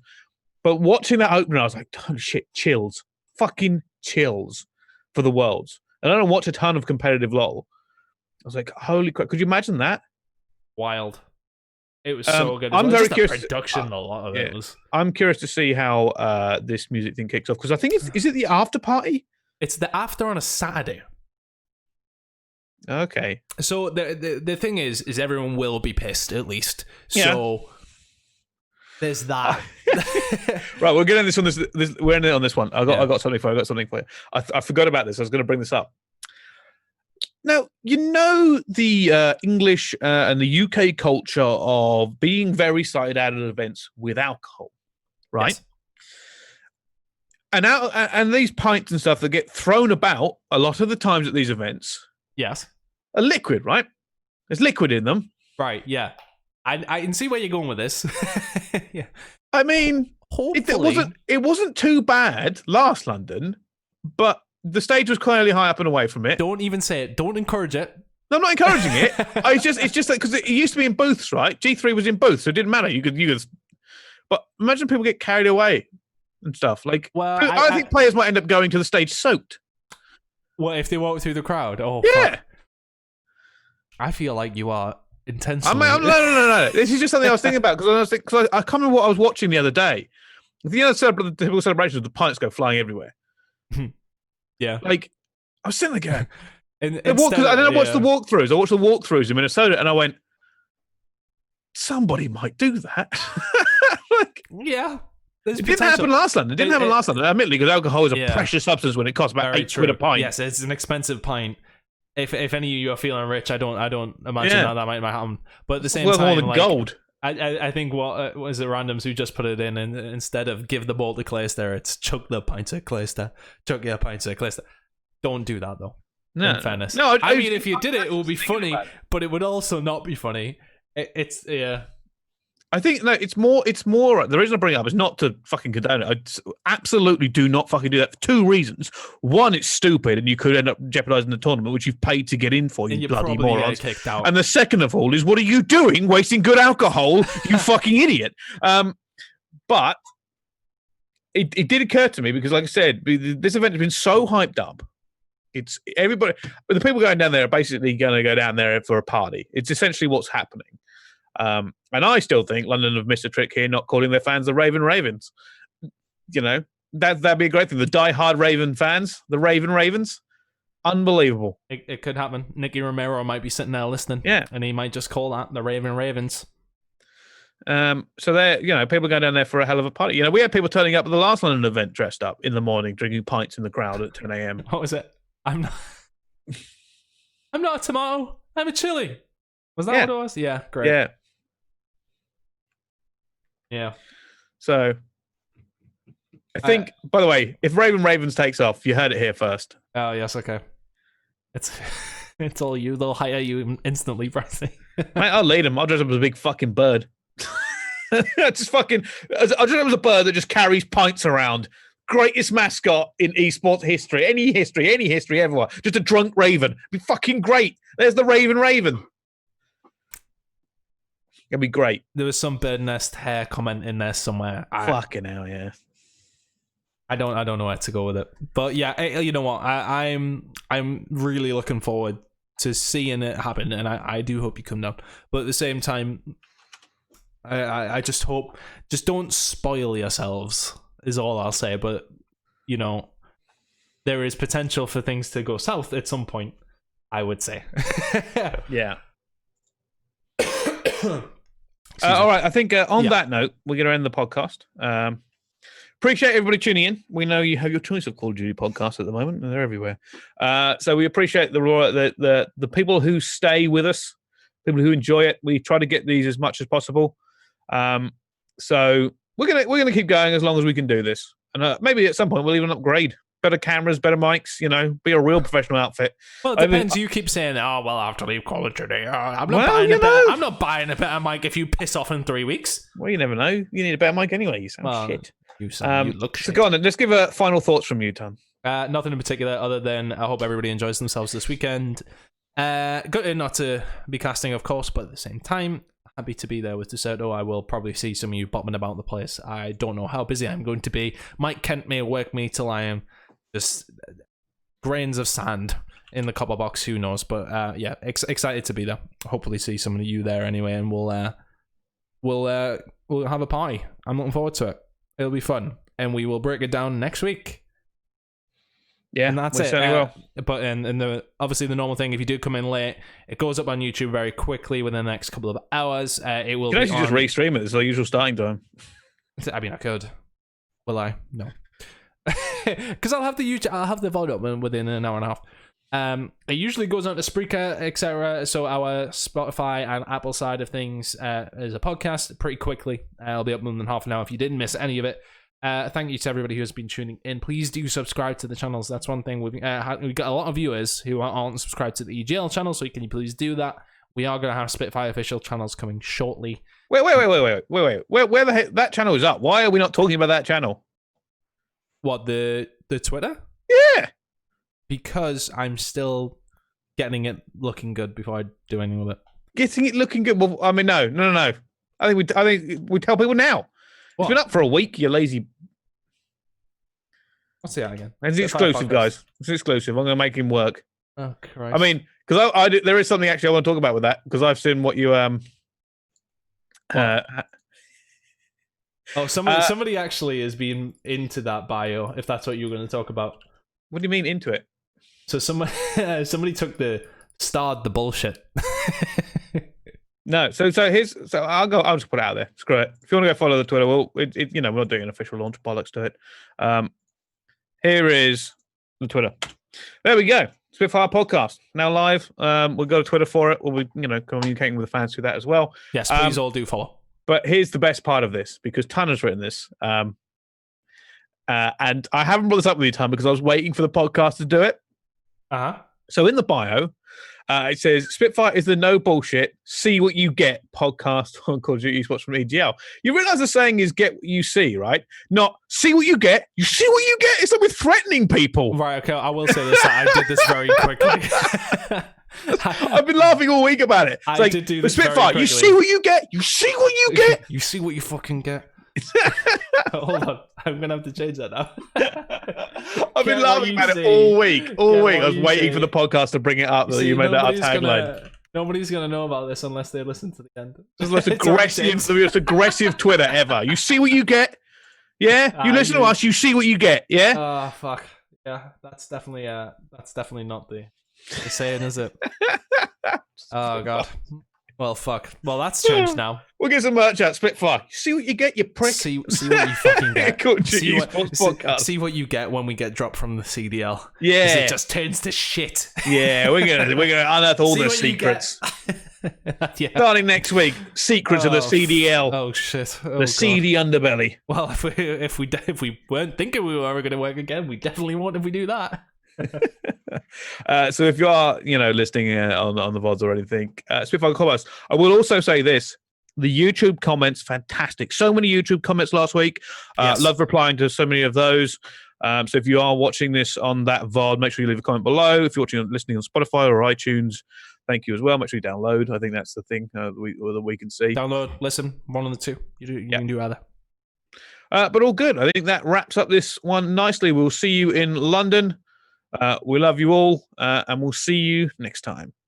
But watching that opener, I was like, oh, shit, chills, fucking chills for the Worlds. And I don't watch a ton of competitive LoL. I was like, holy crap! Could you imagine that? Wild. It was so good. I'm very curious. Production, a lot of it was. I'm curious to see how this music thing kicks off because I think is it the after party It's the after on a Saturday. Okay. So the thing is everyone will be pissed at least. Yeah. So there's that. Right, we're getting this on this. We're ending on this one. I got something for you. I forgot about this. I was going to bring this up. Now, you know the English and the UK culture of being very excited out at events with alcohol, right? Yes. And these pints and stuff that get thrown about a lot of the times at these events Yes. are liquid, right? There's liquid in them. Right. Yeah. I can see where you're going with this. Yeah. I mean, Hopefully. it wasn't too bad last London, but the stage was clearly high up and away from it. Don't even say it. Don't encourage it. No, I'm not encouraging it. It's just like because it used to be in booths, right? G3 was in booths, so it didn't matter. You could. But imagine people get carried away and stuff. Like, Well, I think players might end up going to the stage soaked. What if they walk through the crowd? Oh, Yeah. fuck. I feel like you are intensely. No. This is just something I was thinking about because I can't remember what I was watching the other day. The typical celebration of the pints go flying everywhere. Yeah. Like, I was sitting there going, And I don't watch the walkthroughs. I watched the walkthroughs in Minnesota, and I went, somebody might do that. Like, Yeah. it didn't happen last London. It didn't happen last London, admittedly, because alcohol is a precious substance when it costs about Very £8 a pint. Yes, it's an expensive pint. If any of you are feeling rich, I don't imagine that might happen. But at the same Worth time, more than like, gold. I think what was it randoms who just put it in, and instead of give the ball to Clayster, it's chuck the pint to Clayster, chuck your pint to Clayster. Don't do that though. No, in fairness, no. I mean, if you did it would be funny, but it would also not be funny. It's yeah. I think no, it's more. The reason I bring it up is not to fucking condone it. I absolutely do not fucking do that for two reasons. One, it's stupid, and you could end up jeopardizing the tournament, which you've paid to get in for. You bloody morons! Kicked out. And the second of all is, what are you doing, wasting good alcohol? You fucking idiot! But it did occur to me because, like I said, this event has been so hyped up. It's everybody. The people going down there are basically going to go down there for a party. It's essentially what's happening. And I still think London have missed a trick here, not calling their fans the Raven Ravens. You know, that'd be a great thing. The die-hard Raven fans, the Raven Ravens, unbelievable. It could happen. Nicky Romero might be sitting there listening, yeah, and he might just call that the Raven Ravens. So they're, people going down there for a hell of a party. You know, we had people turning up at the last London event dressed up in the morning, drinking pints in the crowd at 10 a.m. What was it? I'm not a tomato. I'm a chili. Was that what it was? Yeah, great. Yeah. Yeah. So, I think, by the way, if Raven Ravens takes off, you heard it here first. Oh, yes, okay. It's all you. They'll hire you instantly, Bricey. Mate, I'll lead them. I'll dress up as a big fucking bird. I'll dress up as a bird that just carries pints around. Greatest mascot in esports history. Any history ever. Just a drunk raven. It'd be fucking great. There's the Raven. It'd be great. There was some bird nest hair comment in there somewhere. Fucking hell, yeah. I don't know where to go with it. But yeah, you know what? I'm really looking forward to seeing it happen, and I do hope you come down. But at the same time, I just hope, just don't spoil yourselves is all I'll say. But you know, there is potential for things to go south at some point, I would say. Yeah. All right, I think on that note, we're going to end the podcast. Appreciate everybody tuning in. We know you have your choice of Call of Duty podcasts at the moment, and they're everywhere. So we appreciate the people who stay with us, people who enjoy it. We try to get these as much as possible. So we're gonna keep going as long as we can do this, and maybe at some point we'll even upgrade. Better cameras, better mics, be a real professional outfit. Well, it depends. You keep saying, "Oh, well, I have to leave Call of Duty. I'm not buying a better mic if you piss off in 3 weeks." Well, you never know. You need a better mic anyway. You sound shit. You look shit. So go on then. Let's give final thoughts from you, Tunn. Nothing in particular other than I hope everybody enjoys themselves this weekend. Good not to be casting, of course, but at the same time, happy to be there with DeSoto. I will probably see some of you bopping about the place. I don't know how busy I'm going to be. Mike Kent may work me till I am just grains of sand in the copper box. Who knows? But yeah, excited to be there. Hopefully see some of you there anyway, and we'll have a party. I'm looking forward to it. It'll be fun, and we will break it down next week. Yeah, and that's we it. certainly will. But and obviously the normal thing, if you do come in late, it goes up on YouTube very quickly within the next couple of hours. It will. You can be actually just on- restream it. It's the usual starting time. I mean, I could. Will I? No. Because I'll have the volume within an hour and a half. It usually goes on to Spreaker, etc. So our Spotify and Apple side of things is a podcast pretty quickly. It'll be up within half an hour if you didn't miss any of it. Thank you to everybody who has been tuning in. Please do subscribe to the channels. That's one thing. We've got a lot of viewers who aren't subscribed to the EGL channel, so can you please do that? We are going to have Spitfire official channels coming shortly. Wait. Where the heck? That channel is up. Why are we not talking about that channel? What, the Twitter? Yeah. Because I'm still getting it looking good before I do anything with it. Getting it looking good. Well, I mean, no. I think we tell people now. What? It's been up for a week, you lazy. What's that again? It's Spitfire exclusive, podcast. guys. It's exclusive. I'm going to make him work. Oh, Christ. I mean, because there is something actually I want to talk about with that, because I've seen what you somebody actually has been into that bio, if that's what you were going to talk about. What do you mean into it? So somebody took starred the bullshit. No, so I'll just put it out there. Screw it. If you want to go follow the Twitter, well, we're not doing an official launch, bollocks to it. Here is the Twitter. There we go. Spitfire podcast now live. We'll go to Twitter for it. We'll be communicating with the fans through that as well. Yes, please all do follow. But here's the best part of this, because Tunn has written this. And I haven't brought this up with you, Tunn, because I was waiting for the podcast to do it. Uh-huh. So in the bio, it says, Spitfire is the no bullshit, see what you get podcast on Call of Duty Esports from EGL. You realize the saying is get what you see, right? Not see what you get. You see what you get. It's like we're threatening people. Right, okay, I will say this. I did this very quickly. I've been laughing all week about it. It's I like, did do this Spitfire, very you quickly. see what you get. You see what you get. You see what you fucking get. Hold on. I'm going to have to change that now. I've been Get what laughing you about see. it all week. All Get week. what I was you waiting see. for the podcast to bring it up that you made that our tagline. Nobody's going to know about this unless they listen to the end. It's the most It's already aggressive, changed. the most aggressive Twitter ever. You see what you get? Yeah? You listen to us, you see what you get, yeah? Oh, fuck. Yeah, that's definitely not the saying, is it? Oh, God. Well, fuck. Well, that's changed now. We'll get some merch out, Spitfire. You see what you get, you prick? See what you fucking get. Call of Duty See what, Esports podcast. see what you get when we get dropped from the CDL. 'Cause Yeah. it just turns to shit. Yeah, we're gonna unearth all See the what you get. secrets. Yeah. Starting next week, secrets of the CDL. Oh shit. Oh, the God. seedy underbelly. Well, if we weren't thinking we were ever going to work again, we definitely won't if we do that. So if you are, listening on the VODs or anything, Spitfire comments. I will also say this: the YouTube comments, fantastic. So many YouTube comments last week. Yes. Love replying to so many of those. So if you are watching this on that VOD, make sure you leave a comment below. If you're listening on Spotify or iTunes, thank you as well. Make sure you download. I think that's the thing that we can see. Download, listen, one of the two. You can do either. But all good. I think that wraps up this one nicely. We'll see you in London. We love you all, and we'll see you next time.